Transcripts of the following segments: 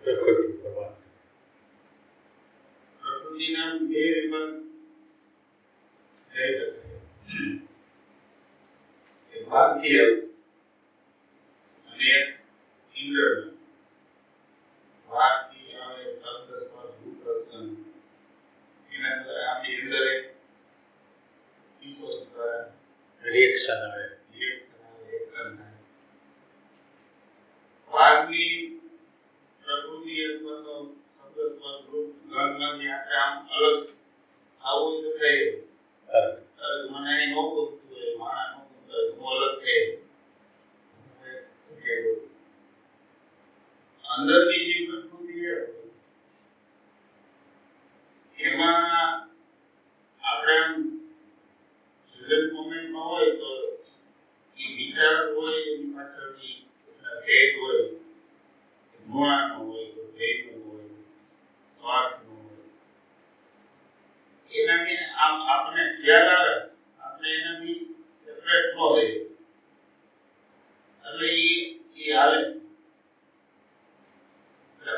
પ્રકૃતિ પર વાત. પ્રકૃતિના બે વિભાગ થઈ શકે, બાહ્ય અને ઇન્દ્રિય. બાહ્ય આવે શબ્દ સ્પર્શ રૂપ રસન, એના દ્વારા આપણી અંદર રિએક્શન આવે. બહારની પ્રકૃતિ અથવા તો શબ્દ સ્પર્શ રૂપ ગંધમાંથી આપણે આમ અલગ આવું તો થઈ મને અહીં ન ગમતું હોય, માણા ન ગમતું હોય, હું અલગ થઈ અંદરની જે પ્રકૃતિ છે એમાં આપણે આમ સજન મોમેન્ટમાં હોય તો એ વિચાર હોય, એની પાછળની સેટ હોય, ગુણાનો હોય, ભેદનો હોય, સ્વાર્થનો હોય, એનાથી આમ આપણે ખ્યાલ આવે, આપણે એનાથી સેપરેટ ન રહીએ એટલે એ હાલે.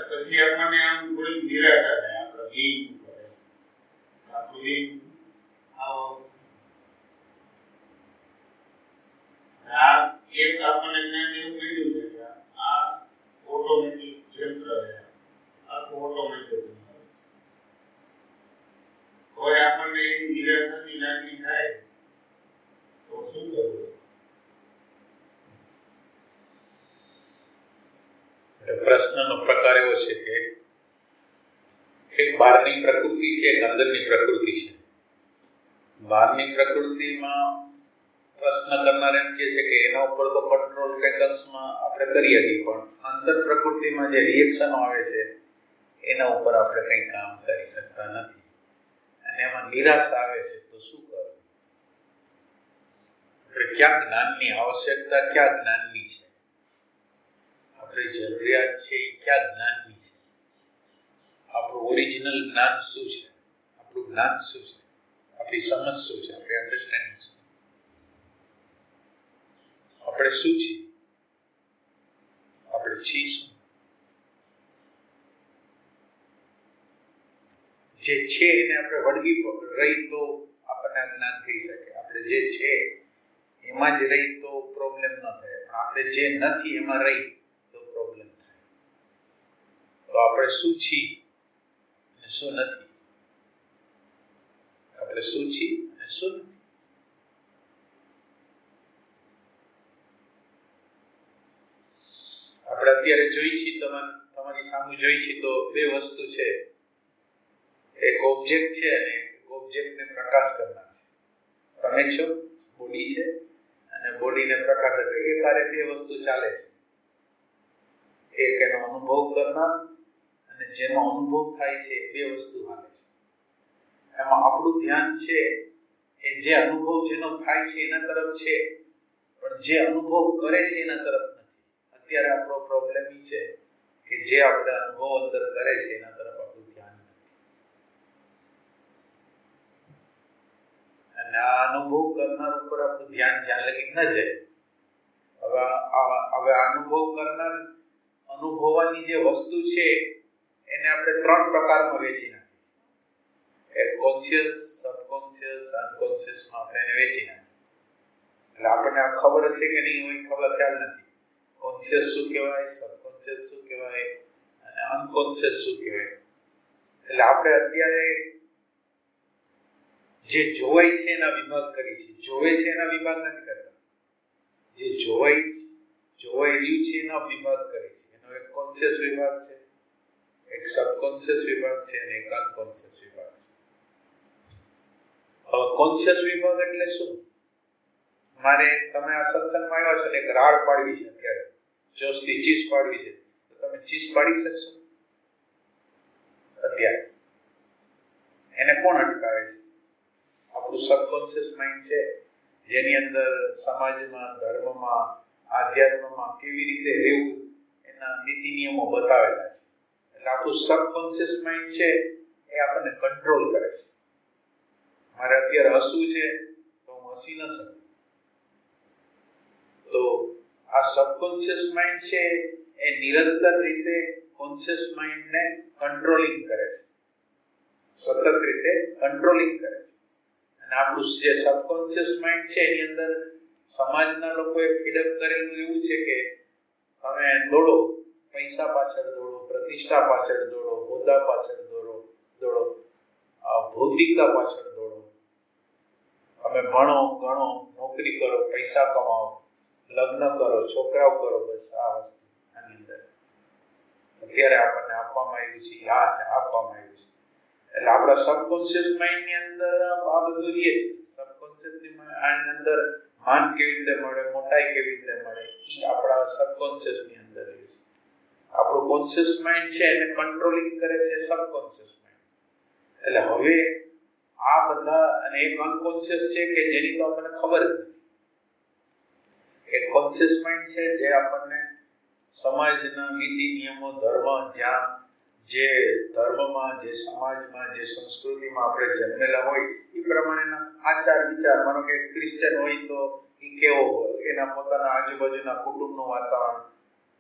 પછી આપણને આમ થોડીક નિરાશા થાય, આપણે બીજ કરે આપણું બીજ આ એક આપણને જ્ઞાન એવું મળ્યું છે કે આ ઓટોમેટિક યંત્ર છે, આખું ઓટોમેટિક. કોઈ આપણને નિરાશાની લાગણી થાય તો શું કરવું? પ્રશ્નનો પ્રકાર એવો છે કે એક બહારની પ્રકૃતિ છે, એક અંદરની પ્રકૃતિ છે. બહારની પ્રકૃતિમાં પ્રશ્ન કરનાર એમ કહે છે કે એના ઉપર તો કંટ્રોલ કંઈકમાં આપણે કરીએ છીએ, પણ અંદર પ્રકૃતિમાં જે રિએક્શનો આવે છે એના ઉપર આપણે કંઈ કામ કરી શકતા નથી અને એમાં નિરાશા આવે છે તો શું કરવું? આપણે ક્યાં જ્ઞાનની આવશ્યકતા, ક્યાં જ્ઞાનની છે, આપણી જરૂરિયાત છે એ ક્યાં જ્ઞાનની છે, આપણું ઓરિજિનલ જ્ઞાન શું છે, આપણું જ્ઞાન શું છે, આપણી સમજ શું છે, આપણી અન્ડરસ્ટેન્ડિંગ શું છે, આપણે શું છીએ, આપણે છીએ શું? જે છે એને આપણે વળગી રહી તો આપણને જ્ઞાન થઈ શકે. આપણે જે છે એમાં જ રહી તો પ્રોબ્લેમ ન થાય, પણ આપણે જે નથી એમાં રહી તો પ્રોબ્લેમ થાય. તો આપણે શું છીએ અને શું નથી, આપણે શું છીએ અને શું નથી. આપણે અત્યારે જોઈ છીએ, તમારી સામે જોઈ છીએ તો બે વસ્તુ છે, એક ઓબ્જેક્ટ છે અને ઓબ્જેક્ટને પ્રકાશ કરનાર છે. તમે છો, બોડી છે, અને બોડીને પ્રકાશ એટલે એ કાર્ય બે વસ્તુ ચાલે છે. એક એનો અનુભવ કરનાર અને જેનો અનુભવ થાય છે એ બે વસ્તુ હાલે છે. એમાં આપણું ધ્યાન છે એ જે અનુભવ જેનો થાય છે એના તરફ છે, પણ જે અનુભવ કરે છે એના તરફ નથી. અત્યારે આપણો પ્રોબ્લેમ એ છે કે જે આપણે અનુભવ અંદર કરે છે એના તરફ આપણું ધ્યાન નથી, અને આ અનુભવ કરનાર ઉપર આપણું ધ્યાન જ્યાં લગી ન જાય. હવે અનુભવ કરનાર અનુભવવાની જે વસ્તુ છે એને આપણે ત્રણ પ્રકારમાં વેચી નાખી. એક કોન્શિયસ, સબકોન્શિયસ, અનકોન્શિયસમાં આપણે એને વેચી નાખી. એટલે આપણને આ ખબર હશે કે નહીં હોય ખબર ખ્યાલ નથી. કોન્શિયસ શું કહેવાય, સબકોન્શિયસ શું કહેવાય અને અનકોન્શિયસ શું કહેવાય. એટલે આપણે અત્યારે જે જોવાય છે એના વિભાગ કરી છે, જોવે છે એના વિભાગ નથી કરતા. જે જોવાય રહ્યું છે એના વિભાગ કરે છે. એનો એક કોન્શિયસ વિભાગ છે, એક સબકોન્શિયસ વિભાગ છે અને એક અનકોન્શિયસ વિભાગ છે. હવે કોન્શિયસ વિભાગ એટલે શું? તમે આ સત્સંગમાં આવ્યા છો ને એક રાડ પાડવી છે, અત્યારે ચોસથી ચીસ પાડવી છે, તો તમે ચીસ પાડી શકશો? અત્યારે એને કોણ અટકાવે છે? આપણું સબકોન્શિયસ માઇન્ડ છે, જેની અંદર સમાજમાં, ધર્મમાં, આધ્યાત્મમાં કેવી રીતે રહેવું એના નીતિ નિયમો બતાવેલા છે. એટલે આપણું સબકોન્શિયસ માઇન્ડ છે એ આપણને કંટ્રોલ કરે છે. મારે અત્યારે હસવું છે તો હું હસી ન શકું. તો આ સબકોન્શિયસ માઇન્ડ છે એ નિરંતર રીતે કોન્શિયસ માઇન્ડને કંટ્રોલિંગ કરે છે, સતત રીતે કંટ્રોલિંગ કરે છે. અને આપણું જે સબકોન્શિયસ માઇન્ડ છે એની અંદર સમાજના લોકોએ ફીડઅપ કરેલું એવું છે કે તમે દોડો, પૈસા પાછળ દોડો, પ્રતિષ્ઠા પાછળ દોડો, હોદ્દા પાછળ દોડો, ભૌતિકતા પાછળ દોડો, તમે ભણો, ગણો, નોકરી કરો, પૈસા કમાઓ, લગ્ન કરો, છોકરાઓ કરો, બસ આ વસ્તુ આની અંદર અત્યારે આપણને આપવામાં આવ્યું છે, આ છે આપવામાં આવ્યું છે. એટલે આપણા સબકોન્શિયસ માઇન્ડ ની અંદર આ બધું રહે છે. સબકોન્શિયસ ની અંદર માન કેવી રીતે મળે, મોટાઈ કેવી રીતે મળે, એ આપણા સબકોન્શિયસ ની અંદર રહે છે. આપણું કોન્શિયસ માઇન્ડ છે એને કંટ્રોલિંગ કરે છે સબકોન્શિયસ માઇન્ડ. એટલે હવે આ બધા, અને એક અનકોન્શિયસ છે કે જેની તો આપણને ખબર જ નથી. એક કોન્શિયસ માઇન્ડ છે જે આપણને સમાજના નીતિ નિયમો, ધર્મ, જ્યાં જે ધર્મમાં, જે સમાજમાં, જે સંસ્કૃતિમાં આપણે જન્મેલા હોય એ પ્રમાણેના આચાર વિચાર, માનો કે ક્રિશ્ચન હોય તો એ કેવો હોય, એના પોતાના આજુબાજુના કુટુંબનું વાતાવરણ,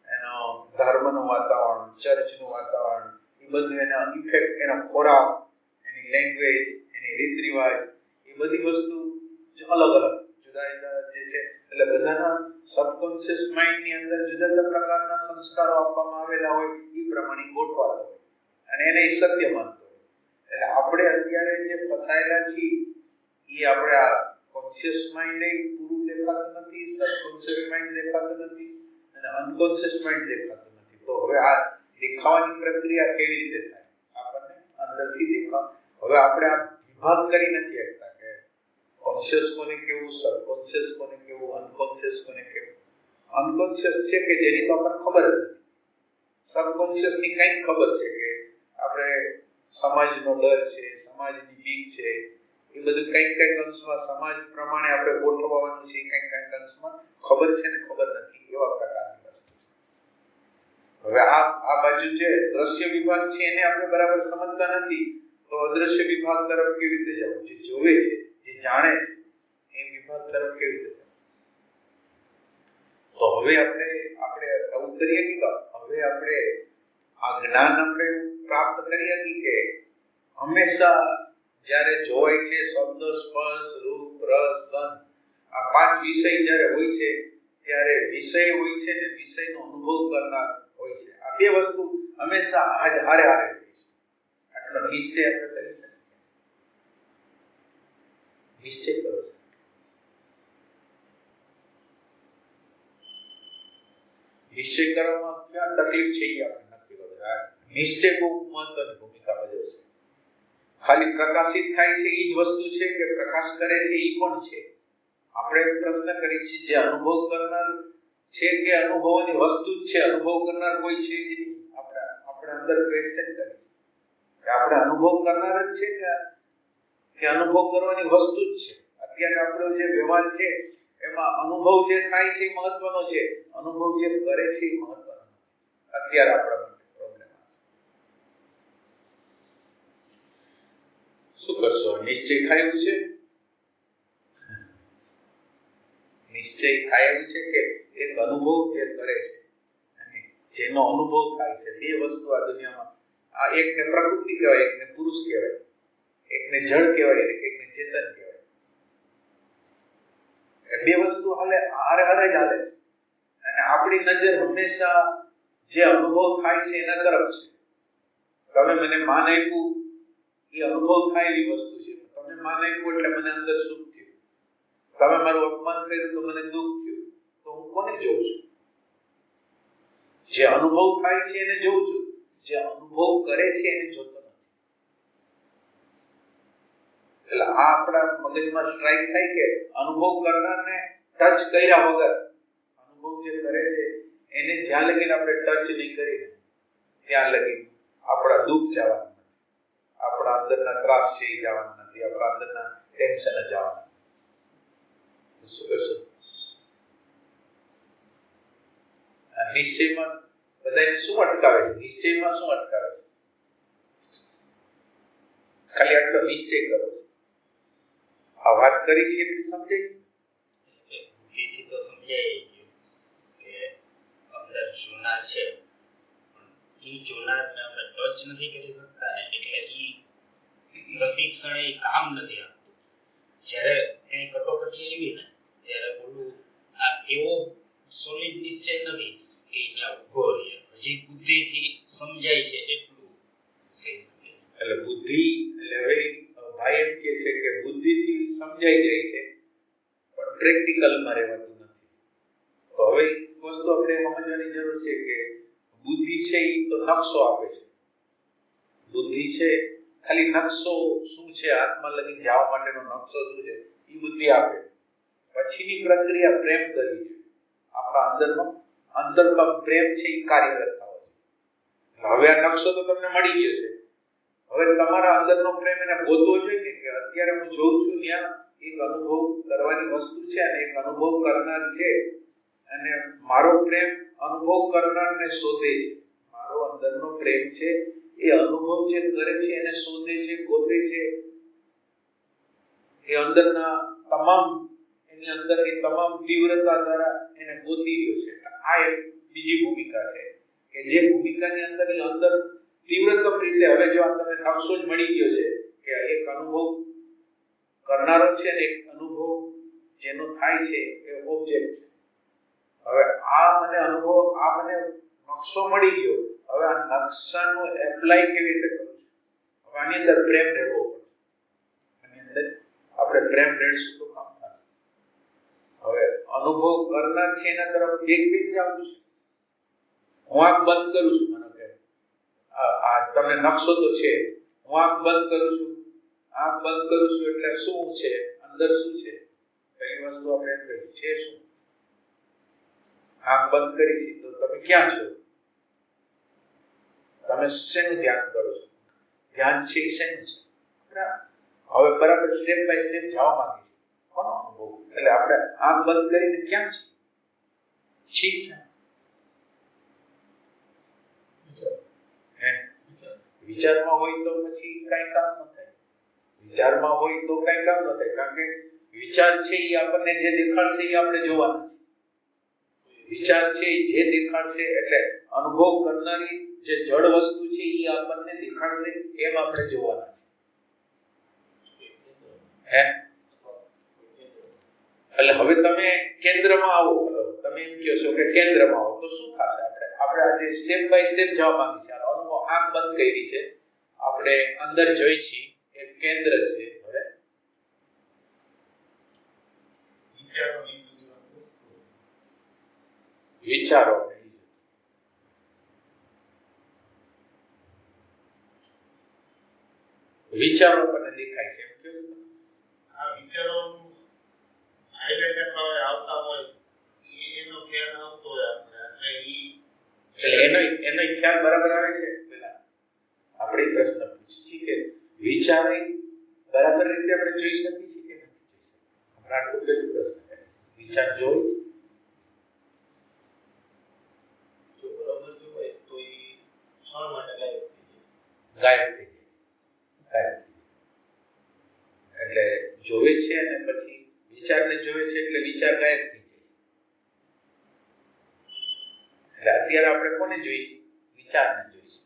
એનો ધર્મનું વાતાવરણ, ચર્ચનું વાતાવરણ, એ બધું એના ઇફેક્ટ, એનો ખોરાક, એની લેંગ્વેજ, એની રીત રિવાજ, એ બધી વસ્તુ અલગ અલગ જુદા જુદા જે છે. એટલે બધાના સબકોન્શિયસ માઇન્ડ ની અંદર જુદા જુદા પ્રકારના સંસ્કારો આપવામાં આવેલા હોય એ પ્રમાણે ગોઠવાતો હોય અને એને સત્ય માનતો હોય. એટલે આપણે અત્યારે જે ફસાયેલા છીએ એ આપણે આ કોન્શિયસ માઇન્ડ પૂરું દેખાતું નથી, સબકોન્શિયસ માઇન્ડ દેખાતું નથી અને અનકોન્શિયસ માઇન્ડ દેખાતું નથી. તો હવે આ દેખાવાની પ્રક્રિયા કેવી રીતે થાય? આપણને અંદરથી દેખાવ. હવે આપણે આ વિભાગ કરી નથી શકતા કે કોન્શિયસ કોને કેવું, સબકોન્શિયસ કોને કેવું, અનકોન્શિયસ કોને કેવું. અનકોન્શિયસ છે કે જેની તો આપણને ખબર જ નથી. સબકોન્શિયસ ની કંઈક ખબર છે કે આપણે સમાજનો ડર છે, સમાજની બીક છે, એ બધું કંઈક અંશમાં સમાજ પ્રમાણે આપણે ગોઠવવાનું છે, કંઈક અંશમાં ખબર છે ને ખબર નથી, એવા પ્રકારની વસ્તુ છે. હવે આ બાજુ જે દ્રશ્ય વિભાગ છે એને આપણે બરાબર સમજતા નથી, તો અદ્રશ્ય વિભાગ તરફ કેવી રીતે જવું? જે જોવે છે, જે જાણે છે, એ વિભાગ તરફ કેવી રીતે જવું? તો હવે આપણે આવું કરીએ કે હવે આપણે આ જ્ઞાન આપણે પ્રાપ્ત કરીએ કે હંમેશા જ્યારે જોવાય છે શબ્દ, સ્પર્શ, રૂપ, રસ, ગંધ, આ 5 વિષય જ્યારે હોય છે ત્યારે વિષય હોય છે ને વિષયનો અનુભવ કરનાર હોય છે. આ બે વસ્તુ હંમેશા હારે હારે હોય છે. આટલો નિશ્ચય આપણે કરી શકીએ. નિશ્ચય કરો છો. નિશ્ચય કરવામાં ક્યાં તકલીફ છે એ આપણે નક્કી કરવું. નિશ્ચય બહુ મહત્વની ભૂમિકા ભજવે છે. ખાલી પ્રકાશિત થાય છે એ જ વસ્તુ છે કે પ્રકાશ કરે છે એ પણ છે? આપણે પ્રશ્ન કરીએ છીએ જે અનુભવ કરનાર છે કે અનુભવની વસ્તુ જ છે? અનુભવ કરનાર કોઈ છે જ નહીં. આપણે અંદર ક્વેશ્ચન કરીએ કે આપણે અનુભવ કરનાર જ છે કે અનુભવ કરવાની વસ્તુ જ છે? અત્યારે આપણો જે વ્યવહાર છે એમાં અનુભવ જે થાય છે એ મહત્વનો છે, અનુભવ જે કરે છે એ મહત્વનો નથી. અત્યારે આપણા માટે પ્રોબ્લેમ છે. શું કરશો? નિશ્ચય થાય એવું છે? નિશ્ચય થાય એવું છે કે એક અનુભવ જે કરે છે અને જેનો અનુભવ થાય છે, બે વસ્તુ આ દુનિયામાં, આ એકને પ્રકૃતિ કહેવાય, એકને પુરુષ કહેવાય, એકને જળ કહેવાય, એકને ચેતન કહેવાય. એ બે વસ્તુ હારે હારે જ હાલે છે અને આપણી નજર હંમેશા જે અનુભવ થાય છે એના તરફ છે. તમે મને માન આપ્યું, એ અનુભવ થાય એવી વસ્તુ છે. તમે માન આપ્યું એટલે મને અંદર સુખ થયું. તમે મારું અપમાન કર્યું તો મને દુઃખ થયું. તો હું કોને જોઉં છું? જે અનુભવ થાય છે એને જોઉં છું, જે અનુભવ કરે છે એને જોતો નથી. એટલે આ આપણા મગજમાં સ્ટ્રાઇક થાય કે અનુભવ કરનારને ટચ કર્યા વગર, અનુભવ જે કરે છે એને જ્યાં લગીને આપણે ટચ નહીં કરીએ ત્યાં લગી આપણા દુઃખ જવાના નથી, આપણા અંદરના ત્રાસ છે એ જવાના નથી, આપણા અંદરના ટેન્શન જવાના નથી. શું કરશું? નિશ્ચયમાં બધાને શું અટકાવે છે? નિશ્ચયમાં શું અટકાવે છે? ખાલી આટલો નિશ્ચય કરો છો. આ વાત કરી છે એટલું સમજાય છે? બુદ્ધિથી તો સમજાય ગયું કે અંદર જૂના છે, પણ એ જો ટચ નથી કરી શકતા ને એટલે ઈ પ્રતિક્ષણે કામ નથી આપતું. જ્યારે કઈ કટોકટી આવી ને ત્યારે બોલું આ એવો સોલિડ નિશ્ચય નથી કે ત્યાં ઉભો રહે. હજી બુદ્ધિથી સમજાય છે એટલું થઈ શકે. એટલે બુદ્ધિ એટલે હવે ભાઈ એમ કહે છે કે બુદ્ધિથી સમજાઈ જાય છે પણ પ્રેક્ટિકલમાં રહેવાતું નથી. તો હવે એક વસ્તુ આપણે સમજવાની જરૂર છે કે બુદ્ધિ છે એ તો નકશો આપે છે. બુદ્ધિ છે ખાલી નકશો શું છે, આત્મા લગી જવા માટેનો નકશો શું છે એ બુદ્ધિ આપે. પછીની પ્રક્રિયા પ્રેમ કરવી જોઈએ. આપણા અંદરનો અંતરતમ પ્રેમ છે એ કાર્યરત થવો જોઈએ. હવે આ નકશો તો તમને મળી ગયો છે, હવે તમારા અંદરનો પ્રેમ એને ગોતવો જોઈએ કે અત્યારે હું જોઉં છું ત્યાં એક અનુભવ કરવાની વસ્તુ છે અને એક અનુભવ કરનાર છે અને મારો પ્રેમ અનુભવ કરનારને શોધે છે. મારો અંદરનો પ્રેમ છે એ અનુભવ જે કરે છે એને શોધે છે, ગોતે છે. એ અંદરના તમામ એની અંદરની તમામ તીવ્રતા દ્વારા એને ગોતી રહ્યો છે. આ એક બીજી ભૂમિકા છે કે જે ભૂમિકાની અંદર તીવ્રતમ રીતે હવે જો આ તમે નકશો જ મળી ગયો છે કે એક અનુભવ કરનારો છે ને એક અનુભવ જેનો થાય છે એ ઓબ્જેક્ટ છે. હવે આ મને અનુભવ, આ મને નકશો મળી ગયો, હવે આ નકશાનો એપ્લાય કેવી રીતે કરું છું? હવે આની અંદર પ્રેમ રહેવો પડશે. આની અંદર આપણે પ્રેમ રેડશું તો કામ થશે. હવે અનુભવ કરનાર છે એના તરફ એક જવું છે. હું આંખ બંધ કરું છું, મને કે આ તમને નકશો તો છે, હું આંખ બંધ કરું છું. આંખ બંધ કરું છું એટલે શું છે અંદર, શું છે? પહેલી વસ્તુ આપણે એમ કહીએ છે શું? આંખ બંધ કરી છે તો તમે ક્યાં છો? તમે શેનું ધ્યાન કરો છો? ધ્યાન છે એ શેનું છે? હવે બરાબર સ્ટેપ બાય સ્ટેપ જવા માંગી છે કોનો અનુભવ? એટલે આપણે આંખ બંધ કરીને ક્યાં છે? વિચારમાં હોય તો પછી કઈ કામ ન થાય. વિચારમાં હોય તો કઈ કામ ન થાય, કારણ કે વિચાર છે એ આપણને જે દેખાડશે એ આપણે જોવાના છે. વિચાર છે એ જે દેખાડશે એટલે અનુભવ કરનારી જે જડ વસ્તુ છે એ આપણને દેખાડશે એમ આપણે જોવાના છે. એટલે હવે તમે કેન્દ્રમાં આવો, તમે એમ કહો છો કે કેન્દ્રમાં આવો તો શું થશે? આપણે આજે સ્ટેપ બાય સ્ટેપ જવા માંગી છે. અનુભવ આંખ બંધ કરી છે, આપણે અંદર જોઈ છીએ એક કેન્દ્ર છે. હવે વિચારો વિચારો આપણને દેખાય છે એમ કહો છો. આ વિચારો હાઈલાઈટ આવતા હોય એનો ખ્યાલ આવતો હોય આપણે એટલે એનો ખ્યાલ બરાબર આવે છે. પેલા આપણે પ્રશ્ન પૂછીએ કે વિચાર બરાબર રીતે આપણે જોઈ શકીએ છીએ કે નથી જોઈ શકતા? આપણે આટલું પેલું પ્રશ્ન છે. વિચાર જોઈ છે? જો બરાબર જોવાય તો એ ક્ષણ માટે ગાયબ થઈ જાય. એટલે જોવે છે અને પછી વિચારને જોવે છે એટલે વિચાર ગાયબ થઈ જાય છે. એટલે અત્યારે આપણે કોને જોઈશું? વિચારને જોઈશું.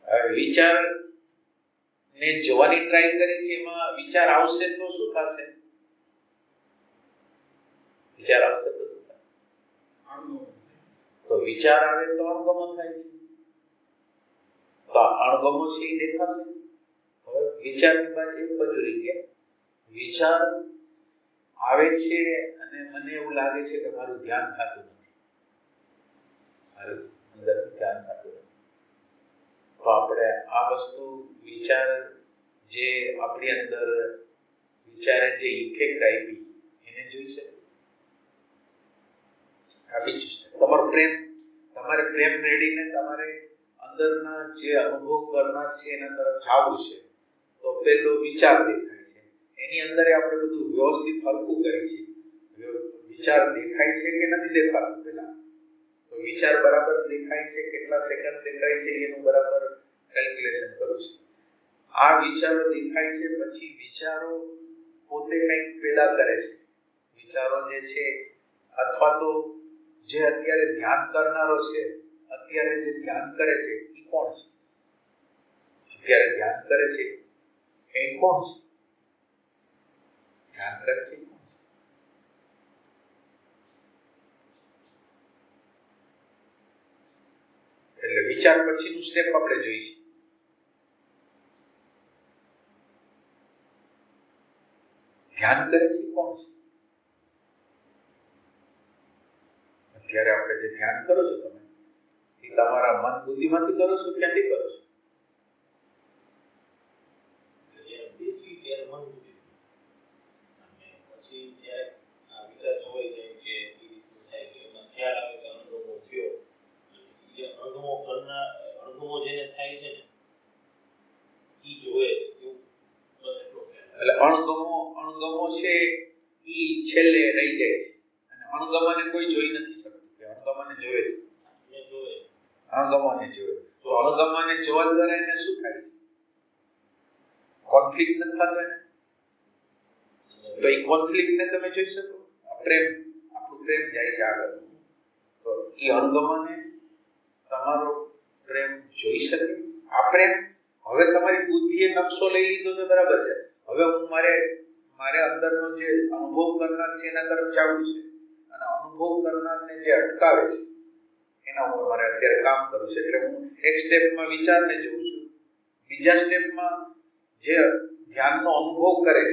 હવે વિચાર ને જોવાની ટ્રાય કરી છે, એમાં વિચાર આવશે તો શું થશે? વિચાર આવશે તો શું થાય? તો વિચાર આવે તો અણગમો થાય છે. તો અણગમો છે એ દેખાશે. હવે વિચારની બાજુ એક બાજુ રહી ગયા. વિચાર આવે છે અને મને એવું લાગે છે કે મારું ધ્યાન થતું નથી, મારું અંદર ધ્યાન થતું નથી. તો આપણે આ વસ્તુ વિચાર જે આપણી અંદર વિચારે જે ઇફેક્ટ આવી એને જોઈ છે. આ બીજું છે તમારો પ્રેમ. તમારે પ્રેમ રેડીને તમારે અંદરના જે અનુભવ કરનાર છે એના તરફ જવું છે. તો પેલો વિચાર દેખાય છે, એની અંદર આપણે બધું વ્યવસ્થિત હરખું કરી છે. વિચાર દેખાય છે કે નથી દેખાતું? પેલા તો વિચાર બરાબર દેખાય છે, કેટલા સેકન્ડ દેખાય છે એનું બરાબર કેલ્ક્યુલેશન કરું છું. આ વિચારો દેખાય છે, પછી વિચારો પોતે કંઈક પેદા કરે છે. વિચારો જે છે અથવા તો જે અત્યારે ધ્યાન કરનારો છે, અત્યારે જે ધ્યાન કરે છે એ કોણ છે? અત્યારે ધ્યાન કરે છે એ કોણ છે? ધ્યાન કરે છે કોણ છે? એટલે વિચાર પછીનું સ્ટેપ આપણે જોઈશું. ધ્યાન કરે છે કોણ છે? અત્યારે આપણે જે ધ્યાન કરો છો તમે એ તમારા મન બુદ્ધિમાંથી કરો છો, ક્યાંથી કરો છો? બેસી ત્યારે મન બુદ્ધિ અને પછી જ્યારે આ વિચાર જોવાઈ જાય કે એ રીતનું થાય કે એમાં ખ્યાલ આવે કે અનુભવો થયો, જે અનુભવો જેને થાય છે ને એ જોવે છે એવું બસ એટલો ખ્યાલ. એટલે અણગમો છે ઈ છેલ્લે રહી જાય છે અને અણગમાને કોઈ જોઈ નથી શકતું કે અણગમાને જોવે છે. અણગમાને જોવે તો અણગમાને જોવા દ્વારા એને શું થાય છે? કોન્ફ્લિક્ટ નથી થતો એને. તો એ કોન્ફ્લિક્ટને તમે જોઈ શકો. આપણું પ્રેમ જાય છે આગળ, તો એ અણગમાને તમારો પ્રેમ જોઈ શકે. આ પ્રેમ હવે તમારી બુદ્ધિએ નકશો લઈ લીધો છે, બરાબર છે. હવે હું મારે અંદરનો જે અનુભવ કરનાર છે એના તરફ જવું છે અને અનુભવ કરનારને જે અટકાવે છે એના ઉપર મારે અત્યારે કામ કરવું છે. એટલે હું એક સ્ટેપમાં વિચારને જોઉં છું, બીજા સ્ટેપમાં જે ધ્યાનનો અનુભવ કરે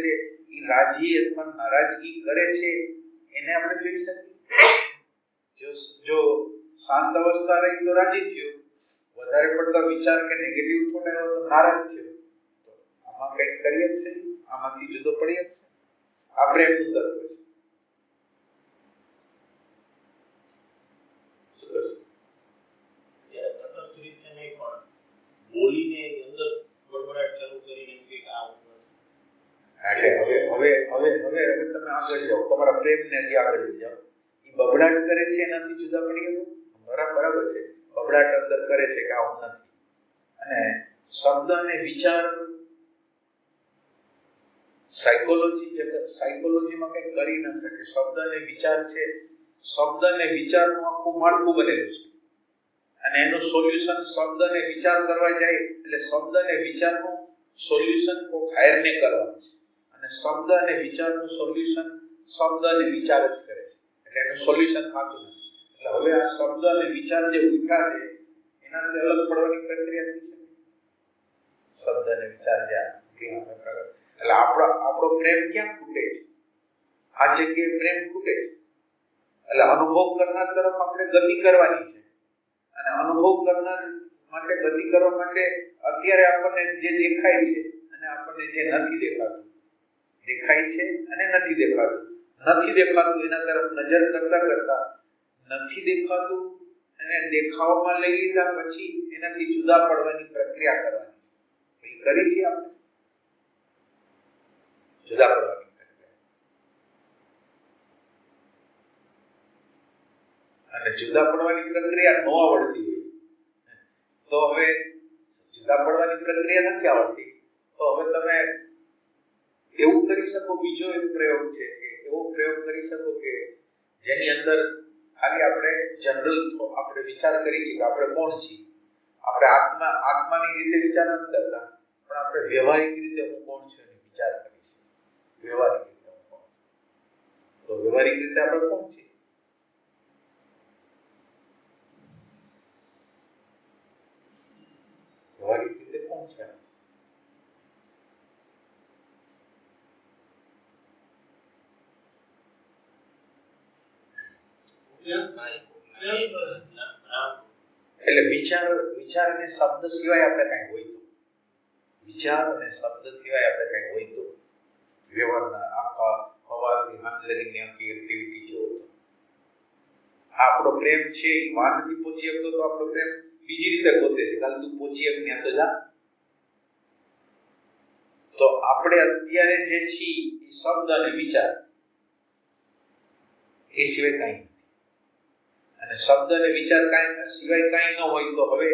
છે, એ રાજી અથવા નારાજગી કરે છે એને આપણે જોઈ શકીએ. જો શાંત અવસ્થા રહી તો રાજી થયો, વધારે પડતા વિચાર કે નેગેટિવ થોટ આવ્યો તો નારાજ થયો. તો આમાં કંઈક કરીએ જ છે, આમાંથી જુદો પડીએ જ છે. આ પ્રેમનું તત્વ છે. શું કરશું? તટસ્થ રીતે નહીં પણ બોલીને અંદર બડબડાટ ચાલુ કરીને કે આ એટલે હવે તમે આગળ જાઓ, તમારા પ્રેમને હજી આગળ લઈ જાઓ. એ બબડાટ કરે છે એનાથી જુદા પડી ગયો. બરાબર છે, બબડાટ અંદર કરે છે કે આવું નથી. અને શબ્દ અને વિચાર સાયકોલોજીમાં કંઈ કરી ન શકે. શબ્દ અને વિચાર છે, શબ્દ અને વિચારનું આખું માળખું બનેલું છે અને એનું સોલ્યુશન શબ્દ અને વિચાર કરવા જાય એટલે શબ્દ અને વિચારનું સોલ્યુશન કોઈ હાયરને કરવાનું છે અને શબ્દ અને વિચારનું સોલ્યુશન શબ્દ અને વિચાર જ કરે છે. એટલે એનું સોલ્યુશન થતું નથી. એટલે હવે આ શબ્દ અને વિચાર જે ઉઠા છે એનાથી અલગ પડવાની પ્રક્રિયા થઈ શકે. શબ્દ અને વિચાર જે એટલે આપણો પ્રેમ ક્યાં ખૂટે છે? આ જગ્યાએ પ્રેમ ખૂટે છે. એટલે અનુભવ કરનાર તરફ આપણે ગતિ કરવાની છે અને અનુભવ કરનાર માટે ગતિ કરવા માટે અત્યારે આપણને જે દેખાય છે અને આપણને જે નથી દેખાતું, દેખાય છે અને નથી દેખાતું એના તરફ નજર કરતા નથી દેખાતું અને દેખાવમાં લઈ લીધા પછી એનાથી જુદા પડવાની પ્રક્રિયા કરવાની એ કરી છે આપણે. જુદા પડવાની પ્રક્રિયા અને જુદા પડવાની પ્રક્રિયા ન આવડતી હોય તો હવે જુદા પડવાની પ્રક્રિયા નથી આવડતી તો હવે તમે એવું કરી શકો. બીજો એક પ્રયોગ છે કે એવો પ્રયોગ કરી શકો કે જેની અંદર ખાલી આપણે જનરલ આપણે વિચાર કરી છે કે આપણે કોણ છીએ. આપણે આત્માની રીતે વિચાર નથી કરતા, પણ આપણે વ્યવહારિક રીતે હું કોણ છું એનો વિચાર કરીશ. વ્યવહારિક રીતે હું કોણ છું, તો વ્યવહારિક રીતે આપણે કોણ છીએ? વ્યવહારિક રીતે કોણ છે? એટલે વિચાર અને શબ્દ સિવાય આપણે કઈ હોય તો વ્યવહારના આખા સવારથી સાંજ લગીની આખી એક્ટિવિટી જોવો તો આપણો પ્રેમ છે એ વાન નથી પહોંચી શકતો તો આપણો પ્રેમ બીજી રીતે ગોતે છે. કાલ તું પહોંચી એક ત્યાં તો જા. તો આપણે અત્યારે જે છીએ એ શબ્દ અને વિચાર એ સિવાય કઈ નથી. અને શબ્દ અને વિચાર કાંઈ સિવાય કાંઈ ન હોય તો હવે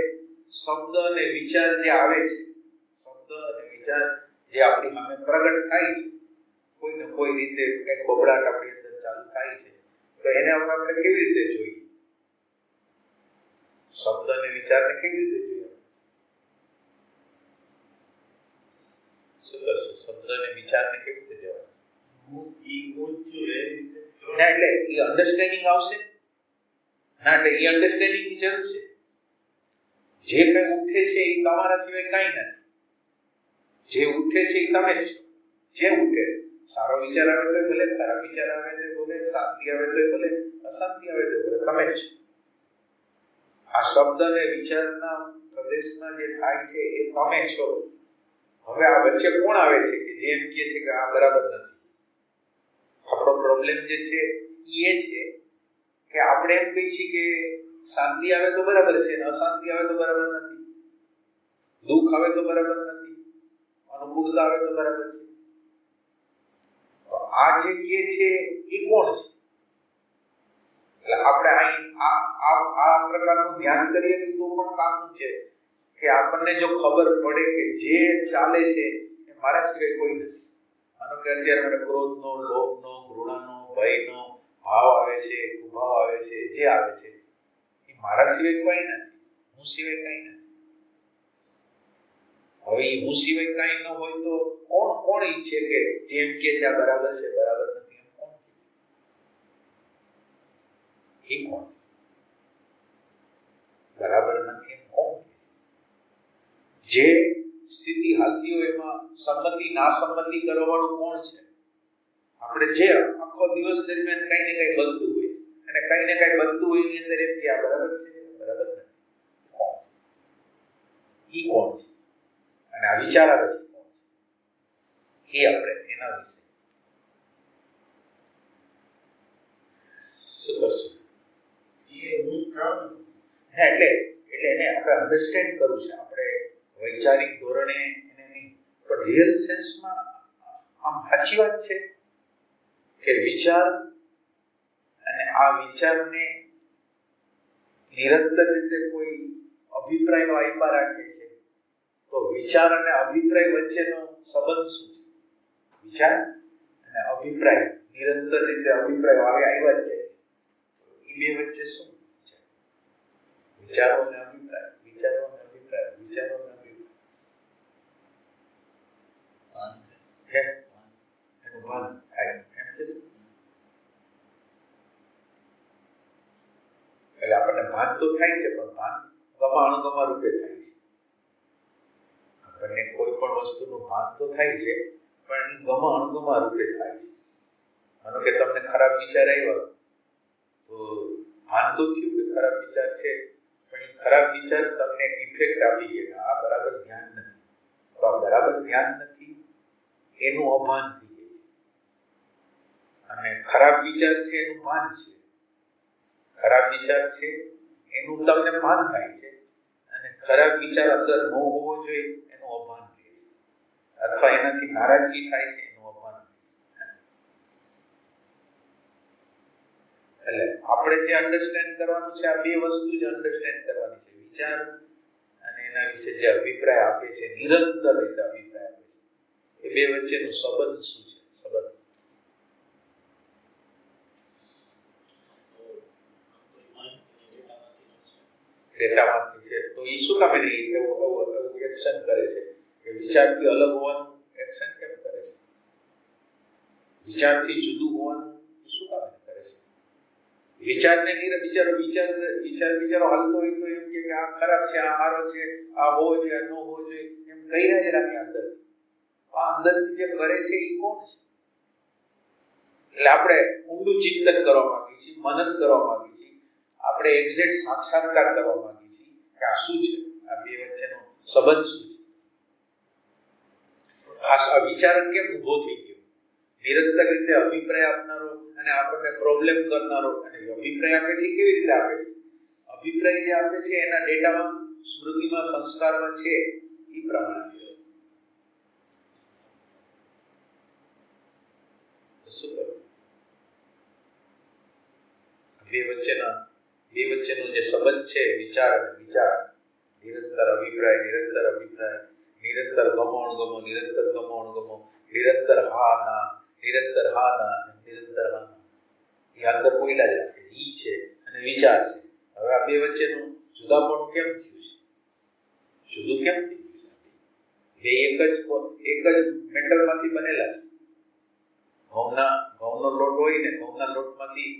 શબ્દ અને વિચાર જે આવે છે, શબ્દ અને વિચાર જે આપણી સામે પ્રગટ થાય છે, કોઈ ને કોઈ રીતે કંઈક બબડાટ આપણી અંદર ચાલુ થાય છે, તો એને હવે આપણે કેવી રીતે જોઈએ? શબ્દ અને વિચારને કેવી રીતે જોઈએ? શું કરશો? શબ્દ અને વિચારને કેવી રીતે જોવા? ના એટલે એ અન્ડરસ્ટેન્ડિંગ આવશે. ના એટલે એ અન્ડરસ્ટેન્ડિંગ ની જરૂર છે. જે કઈ ઉઠે છે એ તમારા સિવાય કઈ નથી. જે ઉઠે છે એ તમે જ છો. જે ઉઠે સારો વિચાર આવે તો ભલે, ખરાબ વિચાર આવે તો ભલે, શાંતિ આવે તો ભલે, અશાંતિ આવે તો ભલે, તમે જ છો. આ શબ્દ અને વિચારના પ્રદેશમાં જે થાય છે એ તમે છો. હવે આ વચ્ચે કોણ આવે છે કે જે એમ કહે છે કે આ બરાબર નથી? આપણો પ્રોબ્લેમ જે છે એ છે કે આપણે એમ કહીએ છીએ કે શાંતિ આવે તો બરાબર છે, અશાંતિ આવે તો બરાબર નથી, દુઃખ આવે તો બરાબર નથી, અનુકૂળતા આવે તો બરાબર છે. તો આ જે કહે છે એ કોણ છે? એટલે આપણે આ પ્રકારનું ધ્યાન કરીએ તો પણ કામ છે કે આપણને જો ખબર પડે કે જે ચાલે છે એ મારા સિવાય કોઈ નથી. માનો કે અત્યારે મને ક્રોધનો, લોભનો, ઘૃણાનો, ભયનો ભાવ આવે છે, કુભાવ આવે છે, જે આવે છે એ મારા સિવાય કોઈ નથી, હું સિવાય કઈ નથી. હવે હું સિવાય કઈ ન હોય તો કોણ ઈચ્છે કે જેમ કે છે આ બરાબર છે, બરાબર નથી, એમ કોણ કહે છે? એ કોણ? બરાબર નથી એમ કોણ કહે છે? જે સ્થિતિ હાલતી હોય એમાં સંમતિ નાસંમતિ કરવા વાળું કોણ છે? આપણે જે આખો દિવસ દરમિયાન કઈ ને કઈ બનતું હોય અને કઈ ને કઈ બનતું હોય એની અંદર એમ કે આ બરાબર છે, બરાબર નથી, કોણ? ઈ કોણ છે? અને આ વિચાર આવે છે કોણ છે? એ આપણે એના વિશે શું કરશું? એટલે એને આપણે અન્ડરસ્ટેન્ડ કરવું છે. આપણે વૈચારિક ધોરણે એને નહીં, પણ રિયલ સેન્સમાં આમ સાચી વાત છે કે વિચાર અને આ વિચારને નિરંતર રીતે કોઈ અભિપ્રાયો આપ્યા રાખે છે. તો વિચાર અને અભિપ્રાય વચ્ચેનો સંબંધ શું છે? વિચાર અને અભિપ્રાય નિરંતર રીતે અભિપ્રાયો આવ્યા જ જાય છે. એ બે વચ્ચે શું છે? વિચારો અને અભિપ્રાય, વિચારો અને અભિપ્રાય, વિચારો અને અભિપ્રાય. એનું ભાન થાય એમ કીધું. એટલે આપણને ભાન તો થાય છે, પણ ભાન ગમા અણગમા રૂપે થાય છે. આપણને કોઈ પણ વસ્તુનું ભાન તો થાય છે, પણ એ ગમા અણગમા રૂપે થાય છે. માનો કે તમને ખરાબ વિચાર આવ્યો તો ભાન તો થયું કે ખરાબ વિચાર છે, પણ એ ખરાબ વિચાર તમને ઇફેક્ટ આપી ગયા. આ બરાબર ધ્યાન નથી. તો આ બરાબર ધ્યાન નથી એનું અભાન થઈ જાય છે. અને ખરાબ વિચાર છે એનું ભાન છે. ખરાબ વિચાર છે એનું તમને ભાન થાય છે, અને ખરાબ વિચાર અંદર ન હોવો જોઈએ એનું અભાન રહે છે, અથવા એનાથી નારાજગી થાય છે એનું અભાન. એટલે આપણે જે અન્ડરસ્ટેન્ડ કરવાનું છે, આ બે વસ્તુ જ અન્ડરસ્ટેન્ડ કરવાની છે. વિચાર અને એના વિશે જે અભિપ્રાય આપે છે, નિરંતર રીતે અભિપ્રાય આપે છે, એ બે વચ્ચેનો સંબંધ શું છે? સંબંધ ડેટામાંથી છે. તો એ શું કામ એવું એક્શન કરે છે કે વિચારથી અલગ હોવાનું એક્શન કેમ કરે છે? વિચારથી જુદું હોવાનું શું કામ કરે છે? વિચારને વિચારો હાલતો હોય તો એમ કે આ ખરાબ છે, આ સારો છે, આ હોવો જોઈએ, આ ન હોવો જોઈએ, એમ કહી રહ્યા જ રાખે અંદરથી. આ અંદરથી જે કરે છે એ કોણ છે? એટલે આપણે ઊંડું ચિંતન કરવા માંગીએ છીએ, મનન કરવા માંગીએ છીએ, આપણે એક્ઝેક્ટ સાક્ષાત્કાર કરવા માંગીએ છીએ કે આ શું છે, આ બે વચ્ચેનો સંબંધ શું છે? આ વિચાર કેમ ઉભો થઈ ગયો? નિરંતર રીતે અભિપ્રાય આપનારો અને આપણને પ્રોબ્લેમ કરનારો, અને અભિપ્રાય આપે છે કેવી રીતે આપે છે? અભિપ્રાય જે આપે છે એના ડેટામાં, સ્મૃતિમાં, સંસ્કારમાં છે એ પ્રમાણે શું કરવું? બે વચ્ચેનો જે સંબંધ છે, વિચાર અને વિચાર, નિરંતર અભિપ્રાય, નિરંતર ગમો અણગમો, નિરંતર ગમો અણગમો, નિરંતર હા ના, નિરંતર હા ના, નિરંતર હા ના, એ અંદર કોઈલા જ રાખે. ઈ છે અને વિચાર છે. હવે આ બે વચ્ચેનો જુદાપણું કેમ થયું છે? જુદું કેમ થઈ ગયું છે? એક જ મેટલમાંથી બનેલા છે. ઘઉંનો લોટ હોય ને ઘઉંના લોટમાંથી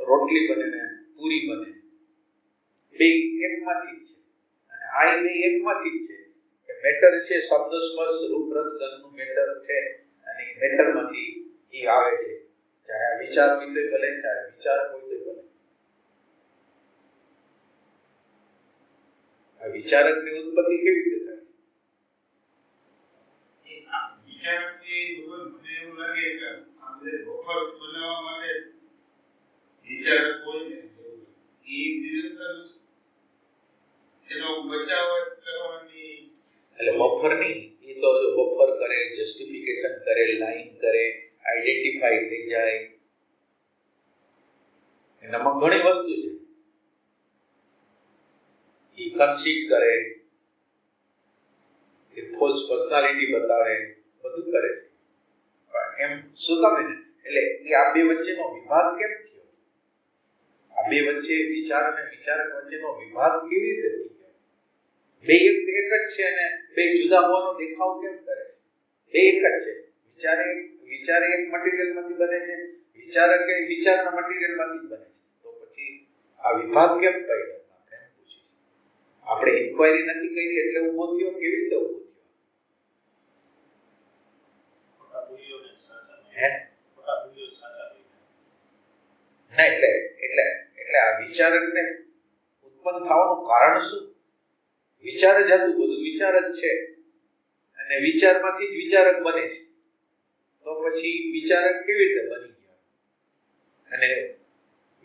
રોટલી બને ને પૂરી બને, બે એકમાંથી જ છે. અને આ બે એકમાંથી જ છે કે મેટર છે, શબ્દ સ્પર્શ રૂપ રસ ગંધનું મેટર છે, અને મેટરમાંથી એ આવે છે. ચાહે વિચાર હોય તો ભલે, ચાહે વિચાર હોય તો ભલે. આ વિચારકની ઉત્પત્તિ કેવી રીતે થાય છે? વિચારકની મને એવું લાગે કે આપણે બફર બનાવવા માટે વિચારક હોય ને એ નિરંતર એનો બચાવ કરવાની, એટલે બફર નહીં, એ તો બફર કરે, જસ્ટિફિકેશન કરે, લાઈન કરે, આઈડેન્ટિફાઈ થઈ જાય, એનામાં ઘણી વસ્તુ છે. એ કન્સીડ કરે, એ ફોલ્સ પર્સનાલિટી બતાવે, બધું કરે છે. પણ એમ શું કામ એને? એટલે એ આ બે વચ્ચેનો વિભાગ કેમ થયો? આ બે વચ્ચે વિચાર અને વિચારક વચ્ચેનો વિભાગ કેવી રીતે થઈ ગયો? બે એક જ છે અને બે જુદા હોવાનો દેખાવ કેમ કરે છે? બે એક જ છે. વિચાર એક મટીરીયલમાંથી બને છે, વિચારક એ વિચારના મટીરીયલમાંથી જ બને છે. તો પછી આ વિભાગ કેમ પડ્યો? આપણે એમ પૂછીએ. આપણે ઇન્ક્વાયરી નથી કરી એટલે ઊભો થયો. કેવી રીતે ઊભો થયો? એટલે આ વિચારકને ઉત્પન્ન થવાનું કારણ શું? વિચાર જ હતું, બધું વિચાર જ છે, અને વિચારમાંથી જ વિચારક બને છે. તો પછી વિચારક કેવી રીતે બની ગયો? અને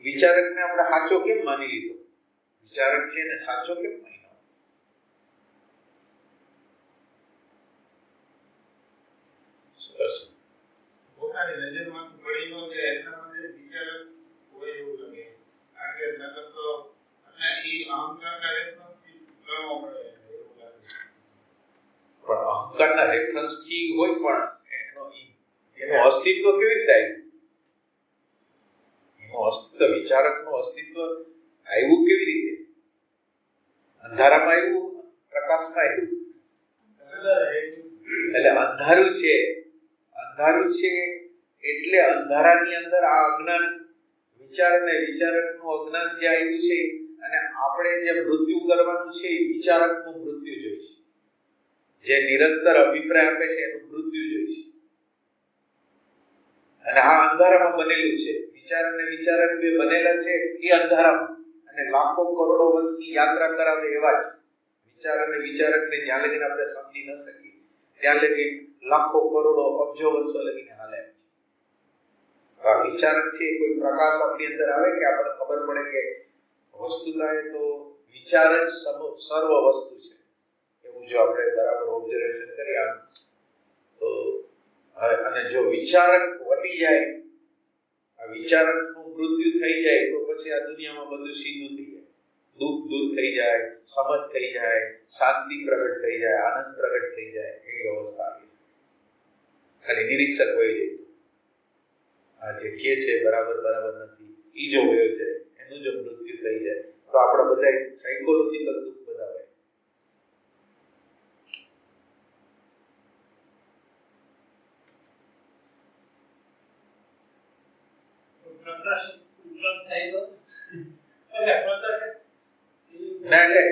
વિચારકને આપણે સાચો કેમ માની લીધો? વિચારક છે ને સાચો કેમ માન્યો? પોતાની નજરમાં પડી નો કે એટલા માટે વિચારક હોય એવું લાગે. આગળ નકર તો અને એ અહંકારના રેફરન્સથી ગણવો પડે એવું લાગે. પણ અહંકારના રેફરન્સથી હોય, પણ એનું અસ્તિત્વ કેવી રીતે આવ્યું? એનું અસ્તિત્વ, વિચારકનું અસ્તિત્વ આવ્યું કેવી રીતે? અંધારામાં આવ્યું, પ્રકાશમાં આવ્યું? એટલે અંધારું છે એટલે અંધારાની અંદર આ અજ્ઞાન, વિચાર અને વિચારકનું અજ્ઞાન જે આવ્યું છે, અને આપણે જે મૃત્યુ કરવાનું છે એ વિચારકનું મૃત્યુ જોઈશે. જે નિરંતર અભિપ્રાય આપે છે એનું મૃત્યુ જોઈશે. અને આ અંધારામાં બનેલું છે. વિચાર અને વિચારક બે બનેલા છે એ અંધારામાં, અને લાખો કરોડો વર્ષની યાત્રા કરાવે એવા છે. વિચાર અને વિચારકને જ્યાં લગીને આપણે સમજી ન શકીએ ત્યાં લગી લાખો કરોડો અબજો વર્ષો લગીને હાલે છે. આ વિચારક છે કોઈ પ્રકાશ આપણી અંદર આવે કે આપણને ખબર પડે કે વસ્તુતા એ તો વિચાર જ સર્વ વસ્તુ છે. એવું જો આપણે બરાબર ઓબ્ઝર્વેશન કરીએ તો, અને જો વિચારક વટી જાય, આ વિચારકનું મૃત્યુ થઈ જાય, તો પછી આ દુનિયામાં બધું સીધું થઈ જાય. દુઃખ દૂર થઈ જાય, સમજ થઈ જાય, શાંતિ પ્રગટ થઈ જાય, આનંદ પ્રગટ થઈ જાય, એવી અવસ્થા આવી જાય. ખાલી નિરીક્ષક હોય જાય, આ જે કે છે બરાબર નથી, ઈ જો હોય જાય, એનું જો મૃત્યુ થઈ જાય, તો આપણા બધા સાયકોલોજીકલ દુઃખ બધા હોય.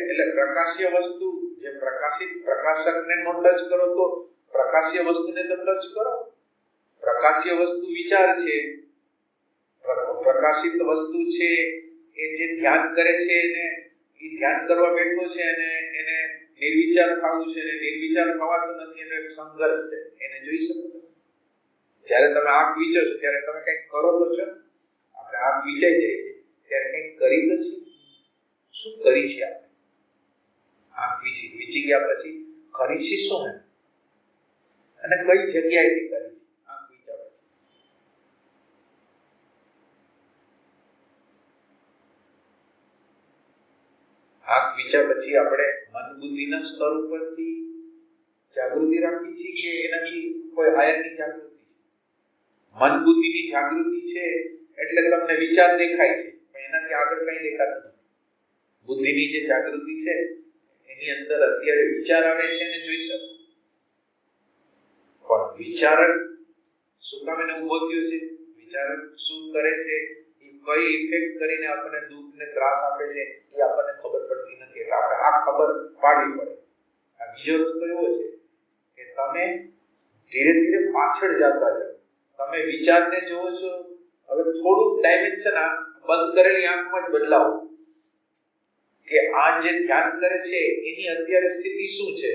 એટલે પ્રકાશ્ય વસ્તુ જે પ્રકાશકને નો ટચ કરો તો પ્રકાશ્ય વસ્તુને તો ટચ કરો. પ્રકાશ્ય વસ્તુ વિચાર છે, પ્રકાશિત વસ્તુ છે એ જે ધ્યાન કરે છે એને એ ધ્યાન કરવા બેઠો છે, અને એને નિર્વિચાર થવું છે, અને નિર્વિચાર થવાતું નથી, એનો એક સંઘર્ષ છે. એને જોઈ શકો છો. જ્યારે તમે આંખ વીચો છો ત્યારે તમે કંઈક કરો તો છો. આપણે આંખ વિચાઈ જાય છે ત્યારે કંઈક કરી તો છે. શું કરી છે આપણે? આંખ વીચી ગયા પછી કરી છે શું, અને કઈ જગ્યાએથી કરી છે? આંખ વીચા પછી આપણે મન બુદ્ધિના સ્તર ઉપરથી જાગૃતિ રાખી છે કે એનાથી કોઈ હાયરની જાગૃતિ છે? મન બુદ્ધિની જાગૃતિ છે એટલે તમને વિચાર દેખાય છે, પણ એનાથી આગળ કંઈ દેખાતું નથી. બુદ્ધિની જે જાગૃતિ છે એની અંદર અત્યારે વિચાર આવે છે ને જોઈ શકો, પણ વિચારક શું કામ એને ઉભો થયો છે, વિચારક શું કરે છે, એ કઈ ઇફેક્ટ કરીને આપણને દુઃખ ને ત્રાસ આપે છે એ આપણને ખબર પડતી નથી. એટલે આપણે આ ખબર પાડવી પડે. આ બીજો રસ્તો એવો છે કે તમે ધીરે ધીરે પાછળ જતા જાઓ. તમે વિચારને જોવો છો, હવે થોડું ડાયમેન્શન બંધ કરેલી આંખમાં જ બદલાવો કે આ જે ધ્યાન કરે છે એની અત્યારે સ્થિતિ શું છે,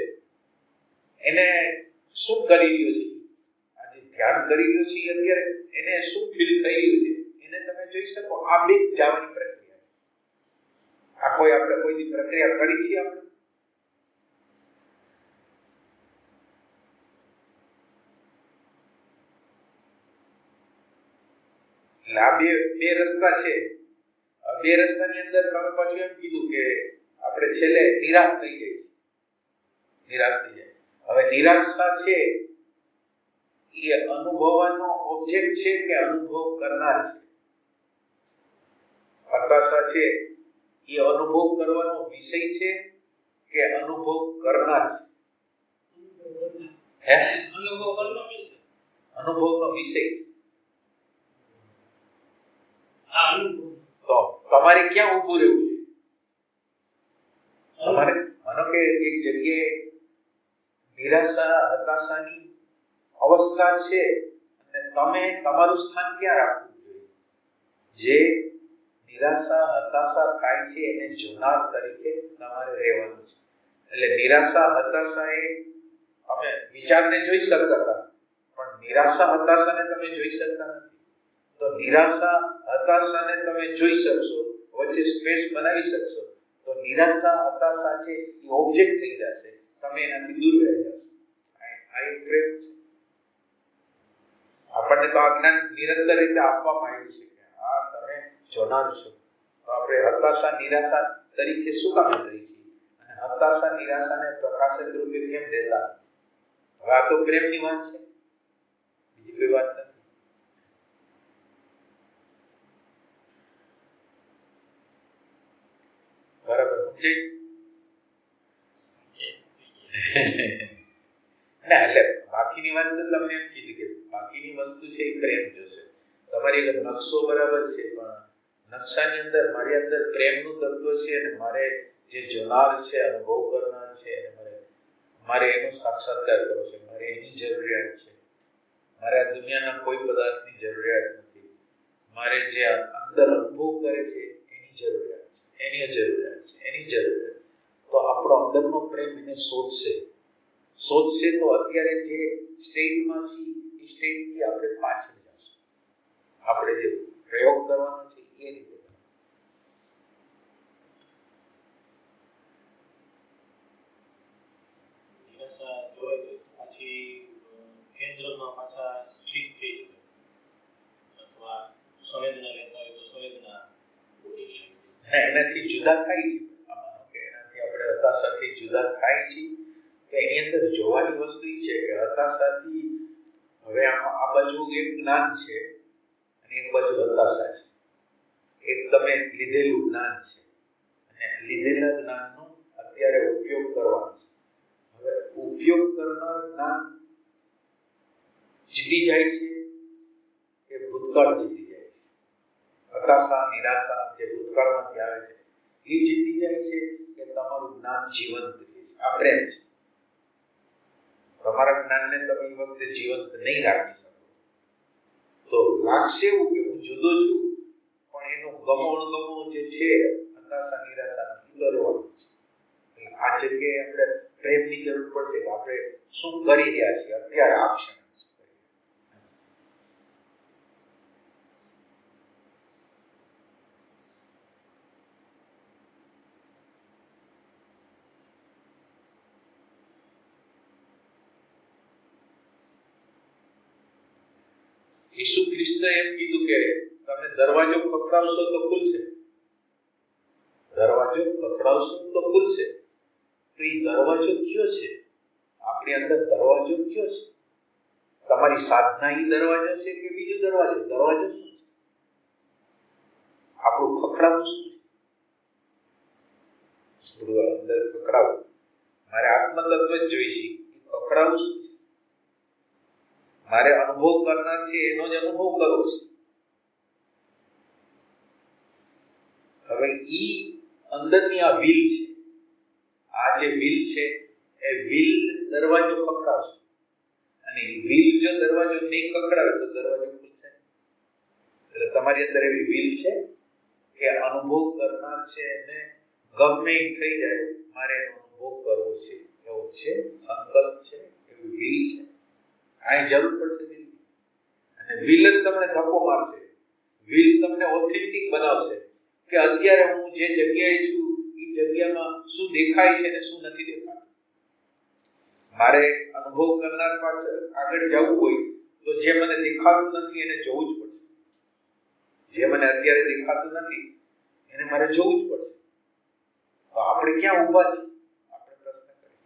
એને શું કરી રહ્યો છે, આ જે ધ્યાન કરી રહ્યો છે અત્યારે એને શું ફીલ થઈ રહ્યું છે એને તમે જોઈ શકો. આ બે જવાની પ્રક્રિયા છે. આ કોઈ આપણે કોઈની પ્રક્રિયા કરી છે આપણે? આ બે રસ્તા છે. બે રસ્તાની અંદર તમે પાછું એમ કીધું કે આપણે છેલ્લે નિરાશ થઈ જાય. હવે નિરાશા છે એ અનુભવવાનો ઓબ્જેક્ટ છે કે અનુભવ કરનાર છે? હતાશા છે એ અનુભવ કરવાનો વિષય છે કે અનુભવ કરનાર છે? અનુભવનો વિષય છે. તો તમારે ક્યાં ઊભું રહેવું છે? તમારે માનો કે એક જગ્યાએ નિરાશા હતાશાની અવસ્થા છે અને તમે તમારું સ્થાન ક્યાં રાખવું જોઈએ? જે નિરાશા હતાશા થાય છે એને જોનાર તરીકે તમારે રહેવાનું છે. એટલે નિરાશા હતાશા એ તમે વિચારને જોઈ શકતા હતા, પણ નિરાશા હતાશાને તમે જોઈ શકતા નથી. તો નિરાશા હતાશાને તમે જોઈ શકશો, વચ્ચે સ્પેસ બનાવી શકશો, તો નિરાશા હતાશા છે એ ઓબ્જેક્ટ થઈ જશે, તમે એનાથી દૂર રહી જશો. આ એક પ્રયોગ છે. આપણને તો આ જ્ઞાન નિરંતર રીતે આપવામાં આવ્યું છે કે આ તમે જોનાર છો. તો આપણે હતાશા નિરાશા તરીકે શું કામ રહી છીએ અને હતાશા નિરાશાને પ્રકાશક રૂપે કેમ લેતા? હવે આ તો પ્રેમની વાત છે, બીજી કોઈ વાત નથી. બરાબર ના, એટલે બાકીની વાત તો તમને એમ કીધી કે બાકીની વસ્તુ છે એ પ્રેમ જોશે. તમારી એક નકશો બરાબર છે, પણ નકશાની અંદર મારી અંદર પ્રેમનું તત્વ છે અને મારે જે જોનાર છે, અનુભવ કરનાર છે, મારે એનો સાક્ષાત્કાર કરવો છે, મારે એની જરૂરિયાત છે. મારે આ દુનિયાના કોઈ પદાર્થની જરૂરિયાત નથી. મારે જે અંદર અનુભવ કરે છે એની જરૂરિયાત છે, એની જરૂરિયાત છે, એની જરૂરિયાત. તો આપણો અંદરનો પ્રેમ એને શોધશે તો અત્યારે જે સ્ટેટમાં છીએ એ સ્ટેટથી આપણે પાછળ જશું. આપણે જે પ્રયોગ કરવાનો છે એ રીતે પછી કેન્દ્રમાં પાછા સ્થિત થઈ જાય અથવા સંવેદના લેતા હોય તો સંવેદના એનાથી જુદા થાય છે. કે એનાથી આપણે હતાશાથી જુદા થાય છે. તો એની અંદર જોવાની વસ્તુ એ છે કે હતાશાથી હવે આ બાજુ એક જ્ઞાન છે અને એક બાજુ હતાશા છે. એક તમે લીધેલું જ્ઞાન છે અને લીધેલા જ્ઞાનનો અત્યારે ઉપયોગ કરવાનો છે. હવે ઉપયોગ કરનાર જ્ઞાન જીતી જાય છે કે ભૂતકાળ જીતી જાય છે? હતાશા નિરાશા જે ભૂતકાળમાંથી આવે છે એ જીતી જાય છે કે તમારું જ્ઞાન જીવંત રહે છે? આ પ્રેમ છે. તમારા જ્ઞાનને તમે એ વખતે જીવંત નહીં રાખી શકો. તો લાગશે એવું કે હું જુદો છું, પણ એનું ગમો અણગમો જે છે હતાશા નિરાશા એ તો રહેવાનું છે. આ જગ્યાએ આપણે પ્રેમની જરૂર પડશે કે આપણે શું કરી રહ્યા છીએ અત્યારે આ ક્ષણ. ઈસુ ખ્રિસ્તે એમ કીધું કે તમે દરવાજો ખખડાવશો તો ખુલશે. દરવાજો ખખડાવશો તો ખુલશે. તો એ દરવાજો કયો છે? આપણી અંદર દરવાજો કયો છે? તમારી સાધના એ દરવાજો છે કે બીજો દરવાજો? દરવાજો શું છે? આપણું ખખડાવું શું છે? ખખડાવું. મારે આત્મતત્વ જ જોઈશે. ખખડાવું શું છે? મારે અનુભવ કરનાર છે એનો જ અનુભવ કરવો છે. હવે ઈ અંદરની આ વિલ છે, આ જે વિલ છે એ વિલ દરવાજો ખખડાવશે, અને વિલ જો દરવાજો નહીં ખખડાવે તો દરવાજો ખુલશે. એટલે તમારી અંદર એવી વિલ છે કે અનુભવ કરનાર છે એને ગમે થઈ જાય મારે અનુભવ કરવો છે, એવો છે સંકલ્પ છે, એવી વિલ છે. આ જરૂર પડશે વિલ, અને વિલ જ તમને ધક્કો મારશે. વિલ તમને ઓથેન્ટિક બનાવશે કે અત્યારે હું જે જગ્યાએ છું એ જગ્યામાં શું દેખાય છે ને શું નથી દેખાતું. મારે અનુભવ કરનાર પાસે આગળ જવું હોય તો જે મને દેખાતું નથી એને જોવું જ પડશે. જે મને અત્યારે દેખાતું નથી એને મારે જોવું જ પડશે. તો આપણે ક્યાં ઊભા છીએ? આપણે પ્રશ્ન કરીએ.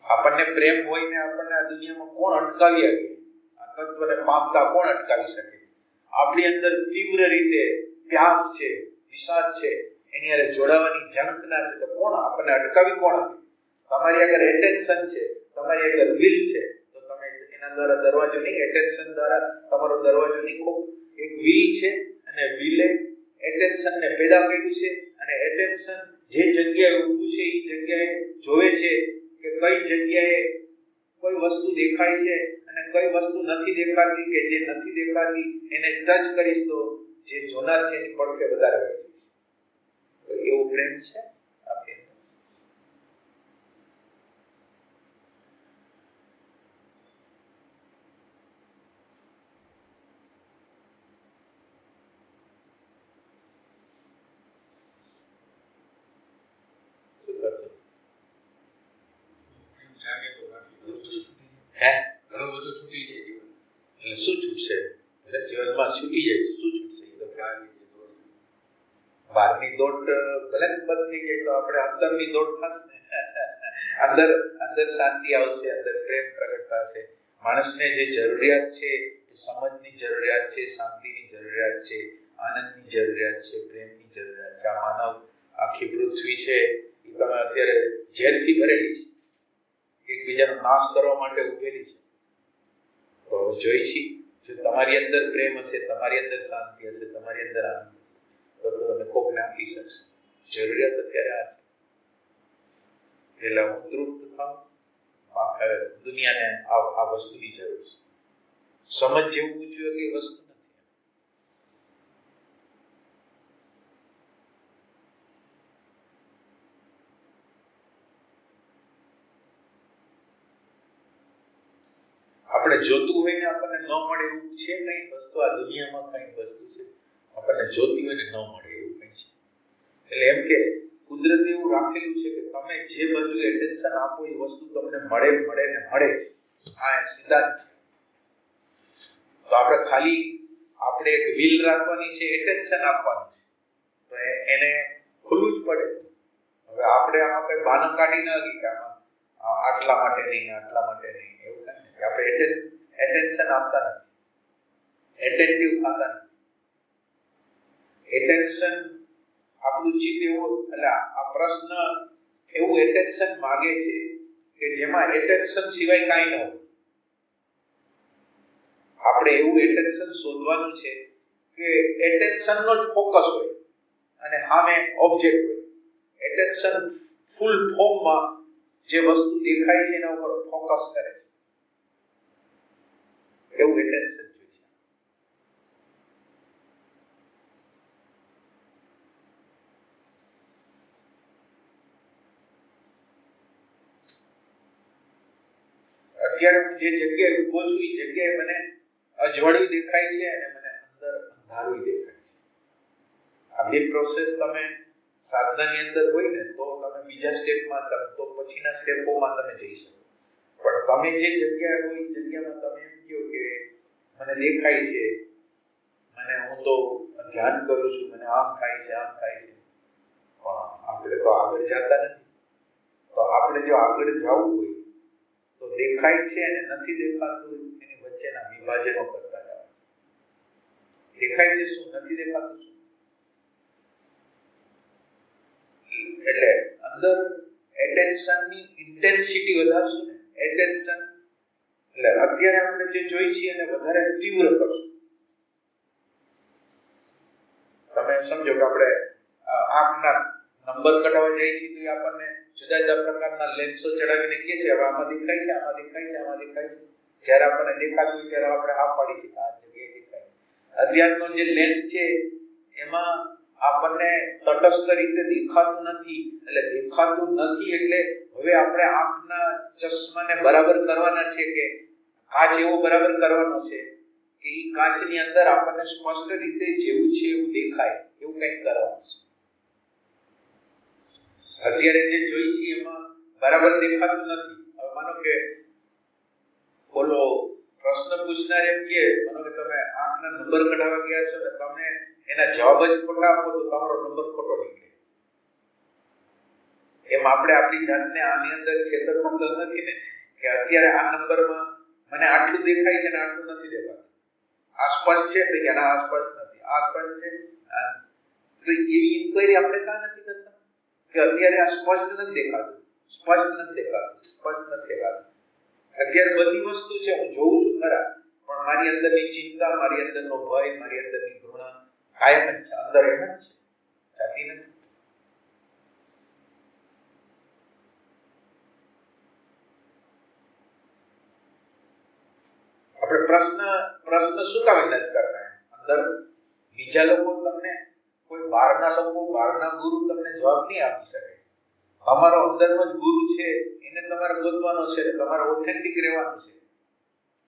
આપણને પ્રેમ હોય ને આપણને આ દુનિયામાં કોણ અટકાવી શકે? આ તત્વને પામતા કોણ અટકાવી શકે? આપણી અંદર તીવ્ર રીતે પ્યાસ છે, વિષાદ છે, એની હારે જોડાવાની ઝંખના છે, તો કોણ આપણને અટકાવી કોણ આવે? તમારી આગળ એટેન્શન છે, તમારી આગળ વિલ છે, તો તમે એના દ્વારા દરવાજો નહીં, એટેન્શન દ્વારા તમારો દરવાજો નહીં ખોલો. એક વિલ છે અને વિલે એટેન્શનને પેદા કર્યું છે, અને એટેન્શન જે જગ્યાએ ઊભું છે એ જગ્યાએ જોવે છે કે કઈ જગ્યાએ કોઈ વસ્તુ દેખાય છે અને કઈ વસ્તુ નથી દેખાતી, કે જે નથી દેખાતી એને ટચ કરીશ તો જે જોનાર છે એની પડખે વધારે હોય છે. તો એવો પ્રેમ છે આપણે. શું કરશો? એટલે શું છૂટશે? એટલે જીવનમાં છૂટી જાય શું છૂટશે? બહારની દોટ ભલે બંધ થઈ જાય તો આપણે અંદરની દોટ થશે ને. અંદર શાંતિ આવશે, અંદર પ્રેમ પ્રગટ થશે. માણસને જે જરૂરિયાત છે એ સમજની જરૂરિયાત છે, શાંતિની જરૂરિયાત છે, આનંદની જરૂરિયાત છે, પ્રેમની જરૂરિયાત છે. આ માનવ આખી પૃથ્વી છે એ તમે અત્યારે ઝેરથી ભરેલી છે, એકબીજાનો નાશ કરવા માટે ઉભેલી છે. તો જોઈ છી, જો તમારી અંદર પ્રેમ હશે, તમારી અંદર શાંતિ હશે, તમારી અંદર આનંદ હશે, તો તમે કોકને આપી શકશો. જરૂરિયાત અત્યારે આ છે. એટલે હું તૃપ્ત થાઉં, દુનિયાને આ વસ્તુની જરૂર છે. સમજ જેવું પૂછ્યું કે વસ્તુ નથી. આપણે જોતું હોય ને આપણને ન મળે એવું છે કઈ વસ્તુ આ દુનિયામાં? કઈ વસ્તુ છે આપણને જોતી હોય ને ન મળે એવું કઈ છે? એટલે એમ કે કુદરતે એવું રાખેલું છે કે તમે જે બાજુ એટેન્શન આપો એ વસ્તુ તમને મળે ને મળે છે. આ સિદ્ધાંત છે. તો આપણે ખાલી આપણે એક વિલ રાખવાની છે, એટેન્શન આપવાનું છે, તો એને ખુલ્લું જ પડે. હવે આપણે આમાં કઈ બાનો કાઢી ન હકી કે આમાં આટલા માટે નહીં, આટલા માટે નહીં, એવું કઈ. આપણે એટેન્શન આપતા નથી, એટેન્ટિવ થતા નથી. એટેન્શન આપણું ચિત્ત એવું, એટલે આ પ્રશ્ન એવું એટેન્શન માંગે છે કે જેમાં એટેન્શન સિવાય કાંઈ ન હોય. આપણે એવું એટેન્શન શોધવાનું છે કે એટેન્શનનો જ ફોકસ હોય અને સામે ઓબ્જેક્ટ હોય. એટેન્શન ફૂલ ફોર્મમાં જે વસ્તુ દેખાય છે એના ઉપર ફોકસ કરે છે, એવું એટેન્શન જોઈએ. અત્યારે હું જે જગ્યાએ ઉભો છું એ જગ્યાએ મને અજવાળું દેખાય છે અને મને અંદર અંધારું દેખાય છે. આ બે પ્રોસેસ તમે સાધનાની અંદર હોય ને તો તમે બીજા સ્ટેપમાં, તો પછીના સ્ટેપોમાં તમે જઈ શકો. પણ તમે જે જગ્યાએ હોય એ જગ્યામાં તમે એમ કહો કે મને દેખાય છે, મને હું તો ધ્યાન કરું છું, મને આમ થાય છે, આમ થાય છે, પણ આપણે તો આગળ જતા નથી. તો આપણે જો આગળ જવું હોય તો દેખાય છે અને નથી દેખાતું એની વચ્ચેના વિભાજનો કરતા જવા. દેખાય છે શું, નથી દેખાતું શું? એટલે અંદર એટેન્શનની ઇન્ટેન્સિટી વધારશું ને, એટેન્શન એટલે અત્યારે આપણે જે જોઈ છીએ એને વધારે તીવ્ર કરશું. તમે સમજો કે આપણે આંખના નંબર કઢાવવા જઈએ છીએ તો આપણને જુદા જુદા પ્રકારના લેન્સો ચડાવીને કહીએ છીએ હવે આમાં દેખાય છે, આમાં દેખાય છે, આમાં દેખાય છે. જ્યારે આપણને દેખાતું હોય ત્યારે આપણે હા પાડી છીએ આ જગ્યાએ દેખાય. અત્યારનો જે લેન્સ છે એમાં આપણને તટસ્થ રીતે દેખાતું નથી, એટલે દેખાતું નથી એટલે હવે આપણે આંખના ચશ્માને બરાબર કરવાના છે કે કાચ એવો બરાબર કરવાનો છે કે એ કાચની અંદર આપણને સ્પષ્ટ રીતે જેવું છે એવું દેખાય, એવું કંઈક કરવાનું છે. અત્યારે જે જોઈ છે એમાં બરાબર દેખાતું નથી. હવે માનો કે બોલો પ્રશ્ન પૂછનાર એમ કે માનો કે તમે આંખના નંબર કઢાવવા ગયા છો ને તમે એના જવાબ જ ખોટા આપો તો તમારો નંબર ખોટો નીકળે. એમ આપણે આપણી જાતને આની અંદર છેતરવું તો નથી ને કે અત્યારે આ નંબરમાં મને આટલું દેખાય છે ને આટલું નથી દેખાતું. આસપાસ છે તો એના આસપાસ નથી, આસપાસ છે તો એવી ઇન્ક્વાયરી આપણે કાં નથી કરતા કે અત્યારે આ સ્પષ્ટ નથી દેખાતું, સ્પષ્ટ નથી દેખાતું, સ્પષ્ટ નથી દેખાતું. અત્યારે બધી વસ્તુ છે હું જોઉં છું ખરા પણ મારી અંદરની ચિંતા, મારી અંદરનો ભય, મારી અંદરની ઘૃણા કાયમ જ છે, અંદર એમ જ છે, જાતી નથી. આપણે પ્રશ્ન શું કામ નથી કરતા? અંદર બીજા લોકો તમને કોઈ બહારના લોકો, બહારના ગુરુ તમને જવાબ નહીં આપી શકે. તમારો અંદરનો જ ગુરુ છે એને તમારે ગોતવાનો છે, તમારે ઓથેન્ટિક રહેવાનું છે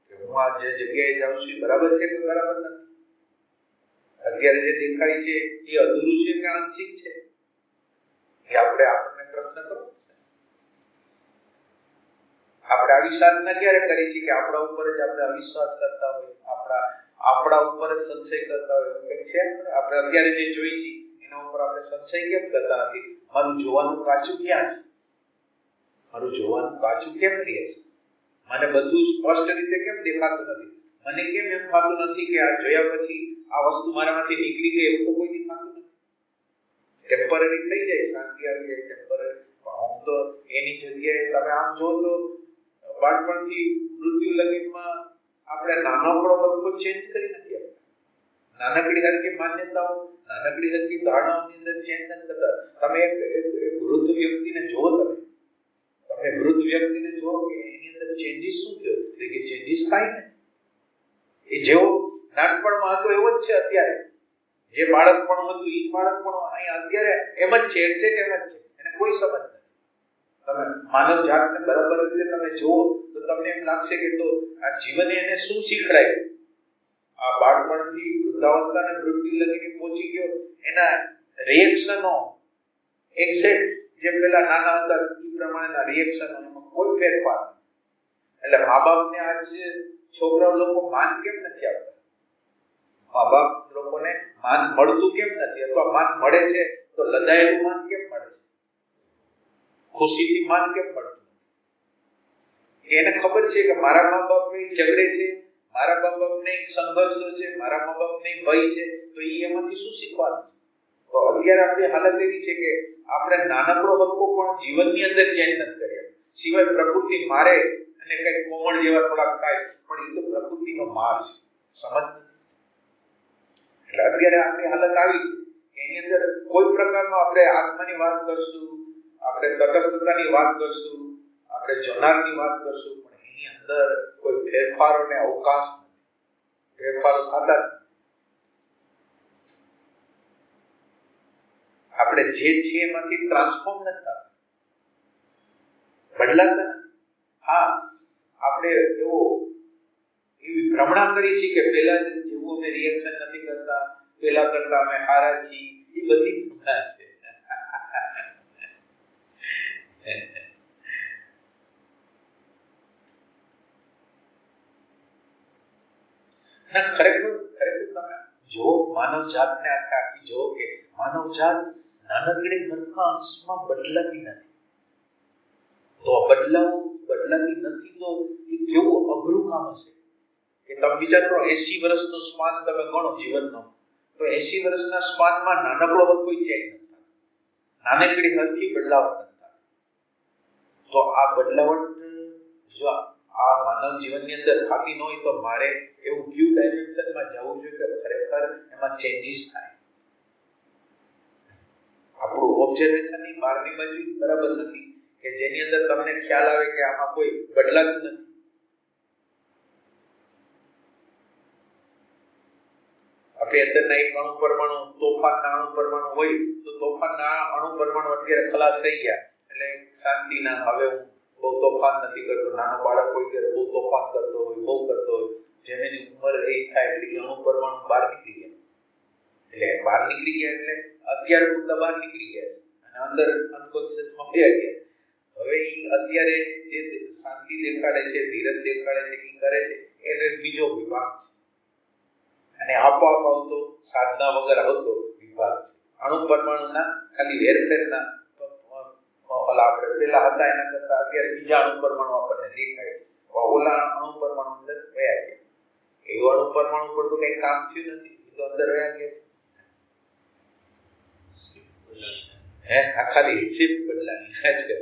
કે હું આ જે જગ્યાએ જાઉં છું બરાબર છે કે બરાબર નથી. અત્યારે જે દેખાય છે એ અધૂરું છે કે આંશિક છે એ આપણને પ્રશ્ન કરવો. આપણે આવી સાધના ક્યારે કરી છે કે આપણા ઉપર જ આપણે અવિશ્વાસ કરતા હોય, આપણા ઉપર જ સંશય કરતા હોય કંઈક છે? આપણે અત્યારે જે જોઈ છે એના ઉપર આપણે સંશય કેમ કરતા નથી? મારું જોવાનું કાચું ક્યાં છે? મારું જોવાનું કાચું કેમ રહે છે? મને બધું સ્પષ્ટ રીતે કેમ દેખાતું નથી? મને કેમ એમ થતું નથી કે આ જોયા પછી આ વસ્તુ મારામાંથી નીકળી ગઈ? એવું તો કોઈ થતું નથી. ટેમ્પરરી થઈ જાય, શાંતિ આવી જાય ટેમ્પરરી. હું તો એની જગ્યાએ તમે આમ જો તો બાળપણથી મૃત્યુ લગીનમાં આપણે નાનકડો બધો ચેન્જ કરી નથી આપતા. નાનકડી હરકી માન્યતાઓ, નાનકડી હરકી ધારણાઓની અંદર ચેન્જ નથી કરતા. તમે એક વૃદ્ધ વ્યક્તિને જુઓ, તમે વૃદ્ધ વ્યક્તિને જુઓ કે એની અંદર ચેન્જીસ શું થયો? કે ચેન્જીસ કાંઈ નથી. એ જેવો નાનપણમાં હતો એવો જ છે અત્યારે. જે બાળકપણ હતું એ બાળકપણ અહીંયા અત્યારે એમ જ છે, એક્ઝેક્ટ એમ જ છે. એને કોઈ સમજ નથી. તમે માનવ જાતને બરાબર રીતે તમે જુઓ તો તમને એમ લાગશે કે તો આ જીવને એને શું શીખડાયું? આ બાળપણથી વૃદ્ધાવસ્થાને મૃત્યુ લગીને પહોંચી ગયો એના રિએક્શનો એક્ઝેક્ટ જે પેલા નાના હતા એ પ્રમાણેના રિએક્શનો, એમાં કોઈ ફેરફાર નથી. એટલે મા બાપને આજ છોકરાઓ લોકો માન કેમ નથી આપતા? મા બાપ લોકોને માન મળતું કેમ નથી? અથવા માન મળે છે તો લદાયેલું માન કેમ મળે છે? ખુશીથી માન કેમ મળતું? એને ખબર છે કે મારા મા બાપ ઝઘડે છે, મારા મા બાપને સંઘર્ષો છે, મારા મા બાપને ભય છે, તો એ એમાંથી શું શીખવાનું? તો અત્યારે આપણી હાલત એવી છે કે આપણે નાનકડો હક્કો પણ જીવનની અંદર ચેન્જ નથી કર્યા. સિવાય પ્રકૃતિ મારે અને કઈ કોમળ જેવા થોડાક થાય પણ એ તો પ્રકૃતિનો માર છે, સમજ નથી. એટલે અત્યારે આપણી હાલત આવી છે કે એની અંદર કોઈ પ્રકારનો આપણે આત્માની વાત કરશું, આપણે તટસ્થતાની વાત કરશું, આપણે જોનારની વાત કરશું, પણ એની અંદર કોઈ ફેરફારોને અવકાશ નથી. ફેરફારો થતા આપણે જે છીએ એમાંથી ટ્રાન્સફોર્મ નથી થતા, બદલાતા નથી. હા, આપણે એવી ભ્રમણા કરી છે કે પેલા જેવું અમે રિએક્શન નથી કરતા, પેલા કરતા અમે હારા છીએ, એ બધી ભ્રમણા છે. ખરેખર તમે જો માનવ જાતને આખી જો કે માનવ જાત નાનકડી હરખા અંશમાં બદલાતી નથી. તો બદલાતી નથી તો એ કેવું અઘરું કામ હશે કે તમે વિચાર કરો 80 વર્ષનું સ્પાન તમે ગણો જીવનનો, તો 80 વર્ષના સ્પાનમાં નાનકડો કોઈ ચેન્જ નથી થતો, નાનકડી હરખી બદલાવટ નથી થતો. તો આ બદલાવટ જો આ માનવ જીવનની અંદર થતી ન હોય તો મારે એવું ક્યુ ડાયમેન્શનમાં જવું જોઈએ કે ખરેખર એમાં ચેન્જીસ થાય. આપણું ઓબ્ઝર્વેશનની બહારની બાજુ બરાબર નથી કે જેની અંદર તમને ખ્યાલ આવે કે આમાં કોઈ બદલાતું નથી. આપણે અંદરના એક અણુ પરમાણુ તોફાનના અણુ પરમાણુ હોય તો તોફાનના અણુ પરમાણુ અત્યારે ખલાસ થઈ ગયા એટલે શાંતિના, હવે હું બહુ તોફાન નથી કરતો. નાનો બાળક હોય ત્યારે બહુ તોફાન કરતો હોય, બહુ કરતો હોય, જેની ઉંમર એ થાય એટલે અણુ પરમાણુ બહાર નીકળી ગયા. એટલે બહાર નીકળી ગયા એટલે અત્યારે પૂરતા બહાર નીકળી ગયા છે અને અંદર અનકોન્શિયસમાં ગયા ગયા. હવે એ અત્યારે જે શાંતિ દેખાડે છે, ધીરજ દેખાડે છે, એ કરે છે એટલે બીજો વિભાગ છે. અને આપોઆપ આવતો સાધના વગર આવતો વિભાગ છે. અણુ પરમાણુના ખાલી હેરફેરના ઓલા આપણે પેલા હતા એના કરતા અત્યારે બીજા અણુ પરમાણુ આપણને દેખાય છે. ઓલા અણુ પરમાણુ અંદર વયા ગયા. એવું અણુ પરમાણુ પર તો કઈ કામ થયું નથી, એ તો અંદર વયા ગયા. આ ખાલી શિફ્ટ બદલાની છે.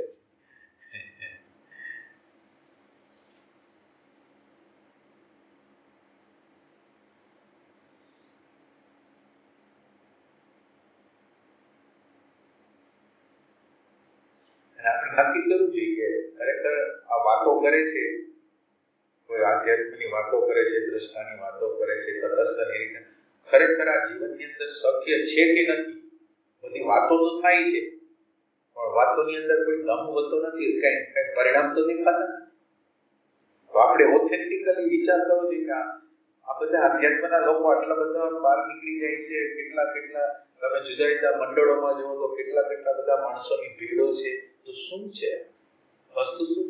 આપણે નક્કી કરવું જોઈએ કે ખરેખર આ વાતો કરે છે, કોઈ આધ્યાત્મની વાતો કરે છે, દ્રષ્ટાની વાતો કરે છે, તટસ્થ નિરીક્ષણ, ખરેખર આ જીવનની અંદર શક્ય છે કે નથી? બધી વાતો તો થાય છે પણ વાતોની અંદર કોઈ દમ હોતો નથી, કઈ પરિણામ તો દેખાતા નથી. તો આપણે ઓથેન્ટિકલી વિચાર કરવો જોઈએ કે આ બધા આધ્યાત્મના લોકો આટલા બધા બહાર નીકળી જાય છે, કેટલા તમે જુદા જુદા મંડળોમાં જુઓ તો કેટલા બધા માણસોની ભીડો છે. તો શું છે વસ્તુ? શું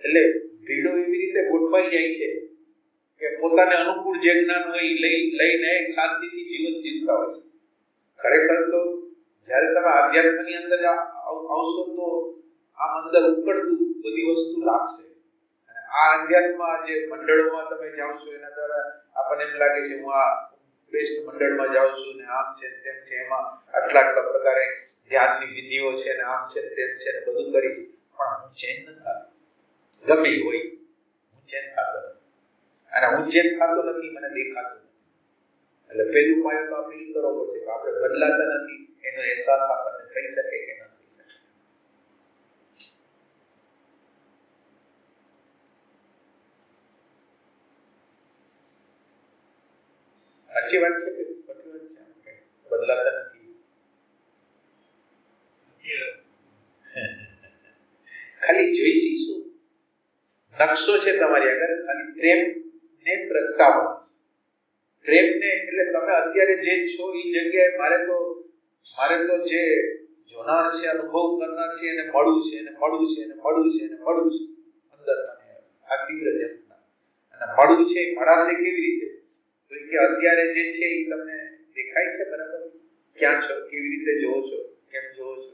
એટલે ભીડો એવી રીતે ગોઠવાઈ જાય છે કે પોતાને અનુકૂળ જે જ્ઞાન હોય લઈને શાંતિથી જીવન જીવતા હોય છે. ખરેખર તો જ્યારે તમે આધ્યાત્મની અંદર આવશો તો આમ અંદર ઉકળતું બધી વસ્તુ લાગશે. અને આ આધ્યાત્મ જે મંડળોમાં તમે જાઓ છો એના દ્વારા આપણને એમ લાગે છે હું આ બેસ્ટ મંડળમાં જાઉં છું ને આમ છે તેમ છે, એમાં આટલા પ્રકારે ધ્યાનની વિધિઓ છે ને આમ છે તેમ છે ને બધું કરી, પણ હું ચેન્જ નથી થતો. ગમે હોય હું ચેન્જ થતો નથી, અને હું ચેન્જ થતો નથી મને દેખાતું નથી. એટલે પહેલું પાયો તો આપણે એ કરવો પડશે કે આપણે બદલાતા નથી એનો અહેસાસ આપણને થઈ શકે કે ન થઈ શકે. સાચી વાત છે કે ખોટી વાત છે? બદલાતા નથી. ખાલી જોઈશી શું નકશો છે તમારી આગળ, ખાલી પ્રેમને પ્રગટાવવાનો. પ્રેમને એટલે તમે અત્યારે જે છો એ જગ્યાએ મારે તો જે જોનાર છે, અનુભવ કરનાર છે એને મળવું છે, એને મળવું છે, એને મળવું છે, એને મળવું છે. અંદર મને આ તીવ્ર જન્મના અને મળવું છે એ મળાશે કેવી રીતે? તો કે અત્યારે જે છે એ તમને દેખાય છે બરાબર? ક્યાં છો, કેવી રીતે જોવો છો, કેમ જોવો છો?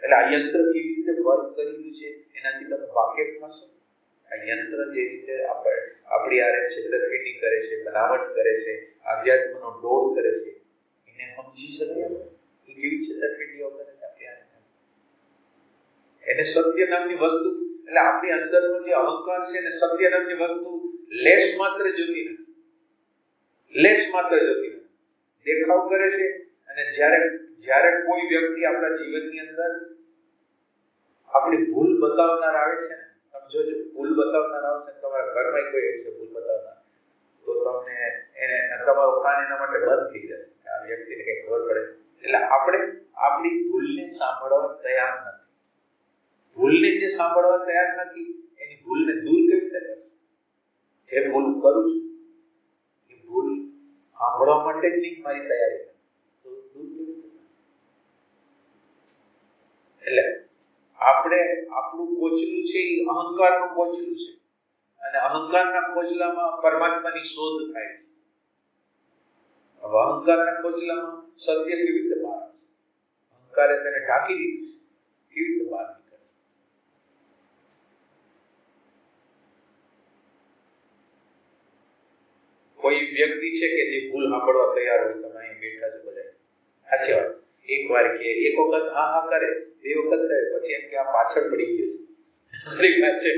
એટલે આ યંત્ર કેવી રીતે વર્ક કરેલું છે એનાથી તમે વાકેફ થશો. આ યંત્ર જે રીતે આપણી આરે છેતરપિંડી કરે છે, બનાવટ કરે છે, આધ્યાત્મનો ડોળ કરે છે, એને સમજી શકીએ એ કેવી છેતરપિંડીઓ કરે છે આપણી આરે. એને સત્ય નામની વસ્તુ એટલે આપણી અંદરનો જે અહંકાર છે ને સત્ય નામની વસ્તુ લેશ માત્ર જોતી નથી. લેશ માત્ર જોતી નથી, દેખાવ કરે છે. અને જ્યારે કોઈ વ્યક્તિ આપણા જીવનની અંદર આપણી ભૂલ બતાવનાર આવે છે ને, તમે જોજો ભૂલ બતાવનાર આવશે, તમારા ઘરમાં કોઈ હશે ભૂલ બતાવનાર, તો તમને એને તમારો કાન એના માટે બંધ થઈ જશે. આ વ્યક્તિને કઈ ખબર પડે એટલે આપણે આપણી ભૂલને સાંભળવા તૈયાર નથી. ભૂલને જે સાંભળવા તૈયાર નથી એની ભૂલને દૂર કેવી રીતે કરશે? જે ભૂલ કરું છું એ ભૂલ સાંભળવા માટે જ નહીં મારી તૈયારી નથી, તો દૂર કેવી રીતે? એટલે આપણે આપણું કોચલું છે એ અહંકારનું કોચલું છે, અને અહંકારના કોચલામાં પરમાત્માની શોધ થાય છે. હવે અહંકારના કોચલામાં સત્ય કેવી રીતે બહાર આવશે? અહંકારે તેને ઢાંકી દીધું છે, કેવી રીતે બહાર નીકળશે? કોઈ વ્યક્તિ છે કે જે ભૂલ સાંભળવા તૈયાર હોય, તમે અહીં બેઠા છો બધા, સાચી વાત, એક વાર કે એક વખત હા હા કરે, બે વખત કરે, પછી એમ કે આ પાછળ પડી ગયો છે, મારી વાત છે.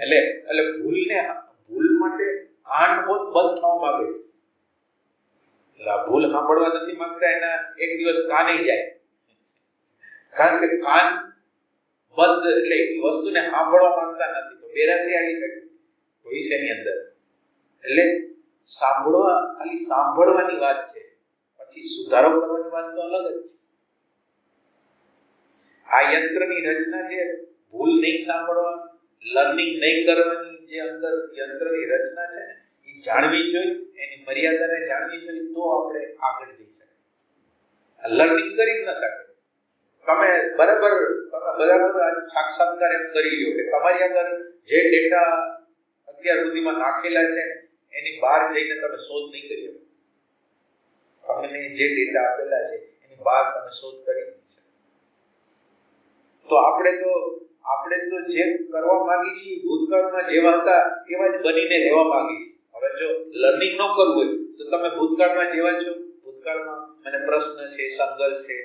એટલે ભૂલ માટે કાન બંધ થવા માંગે છે. એટલે આ ભૂલ સાંભળવા નથી માંગતા, એના એક દિવસ કાને જાય, કારણ કે કાન બંધ, એટલે એ વસ્તુને સાંભળવા માંગતા નથી, તો બેરાસી આવી શકે ભવિષ્યની અંદર. એટલે સાંભળવા, ખાલી સાંભળવાની વાત છે, પછી સુધારો કરવાની વાત તો અલગ જ છે. આ યંત્રની રચના જે ભૂલ નહીં સાંભળવા, લર્નિંગ નહીં કરવાની જે અંદર યંત્રની રચના છે ને, એ જાણવી જોઈએ, એની મર્યાદાને જાણવી જોઈએ, તો આપણે આગળ જઈ શકીએ. લર્નિંગ કરી જ ન શકે. તમે બરાબર સાક્ષાત્કાર એમ કરી લો કે તમારી આગળ જે ડેટા અત્યાર સુધીમાં નાખેલા છે ને, એની બહાર જઈને તમે શોધ નહીં કરી શકો. તમને જે ડેટા આપેલા છે એની બહાર તમે શોધ કરી નહીં શકો. તો આપણે તો જે કરવા માંગી છીએ, ભૂતકાળમાં જેવા હતા એવા જ બનીને રહેવા માંગી છીએ. હવે જો લર્નિંગ ન કરવું હોય તો તમે ભૂતકાળમાં જેવા છો, ભૂતકાળમાં મને પ્રશ્ન છે, સંઘર્ષ છે,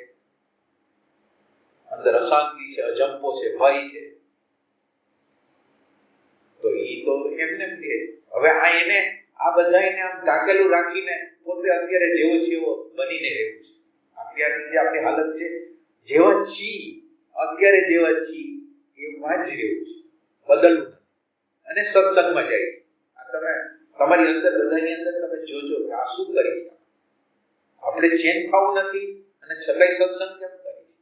અંદર અશાંતિ છે, અજંપો છે, ભય છે, તો એ તો એમને એમ કહે છે. હવે આ બધાને આમ ઢાંકેલું રાખીને પોતે અત્યારે જેવો છે એવો બનીને રહેવું છે. અત્યારની જે આપણી હાલત છે, જેવા છીએ અત્યારે જેવા છીએ એવા જ રહેવું છે, બદલવું નથી. અને સત્સંગમાં જાય છે. આ તમે તમારી અંદર, બધાની અંદર તમે જોજો કે આ શું કરી છે. આપણે ચેન્જ થવું નથી અને છતાંય સત્સંગ કેમ કરી છે,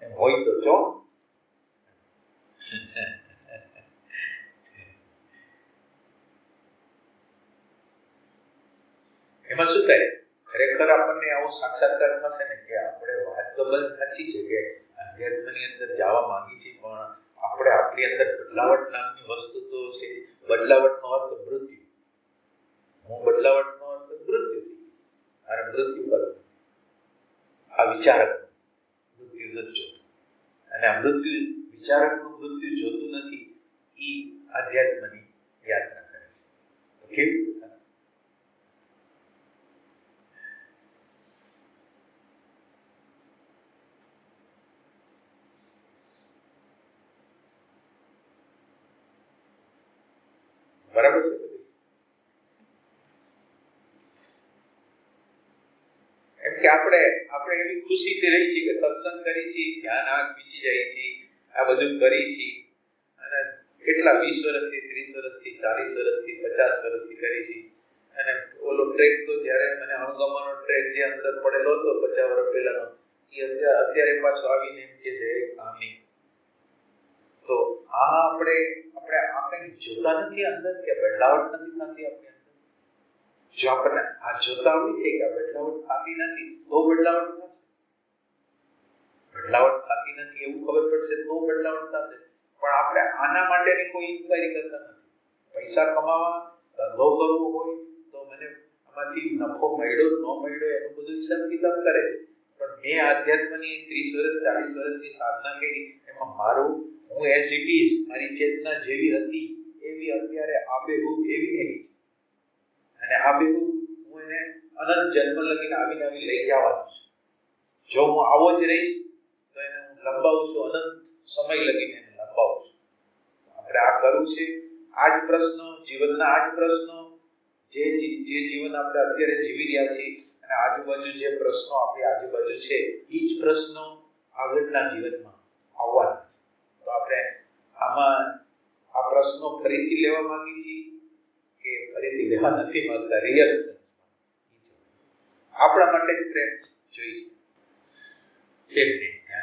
એમ હોય તો જો. એમાં શું થાય, ખરેખર આપણને આવો સાક્ષાત્કાર થશે ને કે આપણે વાત તો બંધ સાચી છે કે અધ્યાત્મની અંદર જવા માંગી છીએ, પણ આપણે આપણી અંદર બદલાવટ નામની વસ્તુ તો છે. બદલાવટનો અર્થ મૃત્યુ. હું બદલાવટનો અર્થ મૃત્યુ, અને મૃત્યુ કરું આ વિચારક મૃત્યુ નથી જોતું, અને આ મૃત્યુ વિચારકનું મૃત્યુ જોતું નથી. એ આધ્યાત્મની યાત્રા કરે છે. તો કેવી રીતે? બરાબર છે. એમ કે આપણે એવી ખુશીથી રહી છીએ કે સત્સંગ કરી છીએ, ધ્યાન આંખ બીચી જાય છે, આ બધું કરી છીએ, અને કેટલા 20 વર્ષથી, 30 વર્ષથી, 40 વર્ષથી, 50 વર્ષથી કરી છીએ. અને ઓલો ટ્રેક તો જ્યારે મને અણગમાનો ટ્રેક જે અંદર પડેલો હતો 50 વર્ષ પહેલાનો, એ અત્યારે પાછો આવીને એમ કે છે આમની. તો આ આપણે આ કંઈ જોતા નથી અંદર, કે બદલાવટ નથી થતી આપણી અંદર. જો આપણને આ જોતા આવડી જાય કે આ બદલાવટ થતી નથી, તો બદલાવટ થશે. બદલાવટ થતી નથી એવું ખબર પડશે તો બદલાવટ થશે. પણ આપણે આના માટેની કોઈ ઇન્ક્વાયરી કરતા નથી. પૈસા કમાવા, ધંધો કરવો હોય તો મને આમાંથી નફો મળ્યો ન મળ્યો એનું બધું હિસાબ કિતાબ કરે છે. પણ મેં આધ્યાત્મની 30 વર્ષ 40 વર્ષની સાધના કરી, એમાં મારું, હું એઝ ઇટ ઇઝ, મારી ચેતના જેવી હતી એવી અત્યારે આબેહૂબ એવી ને એવી છે. અને આબેહૂબ હું એને અનંત જન્મ લગીને આવીને લઈ જવાનો છું. જો હું આવો જ રહીશ તો એને હું લંબાવું છું, અનંત સમય લગીને એને લંબાવું છું. આપણે આ કરવું છે. આ જ પ્રશ્નો, જીવનના આ જ પ્રશ્નો, જે જીવન આપણે અત્યારે જીવી રહ્યા છીએ, અને આજુબાજુ જે પ્રશ્નો આપણી આજુબાજુ છે, એ જ પ્રશ્નો આગળના જીવનમાં આવવાના છે. તો આપણે આમાં આ પ્રશ્નો ફરીથી લેવા માંગીએ છીએ કે ફરીથી લેવા નથી માંગતા? રિયલ સેન્સ આપણા માટે જ પ્રેમ જોઈશે. એક મિનિટ.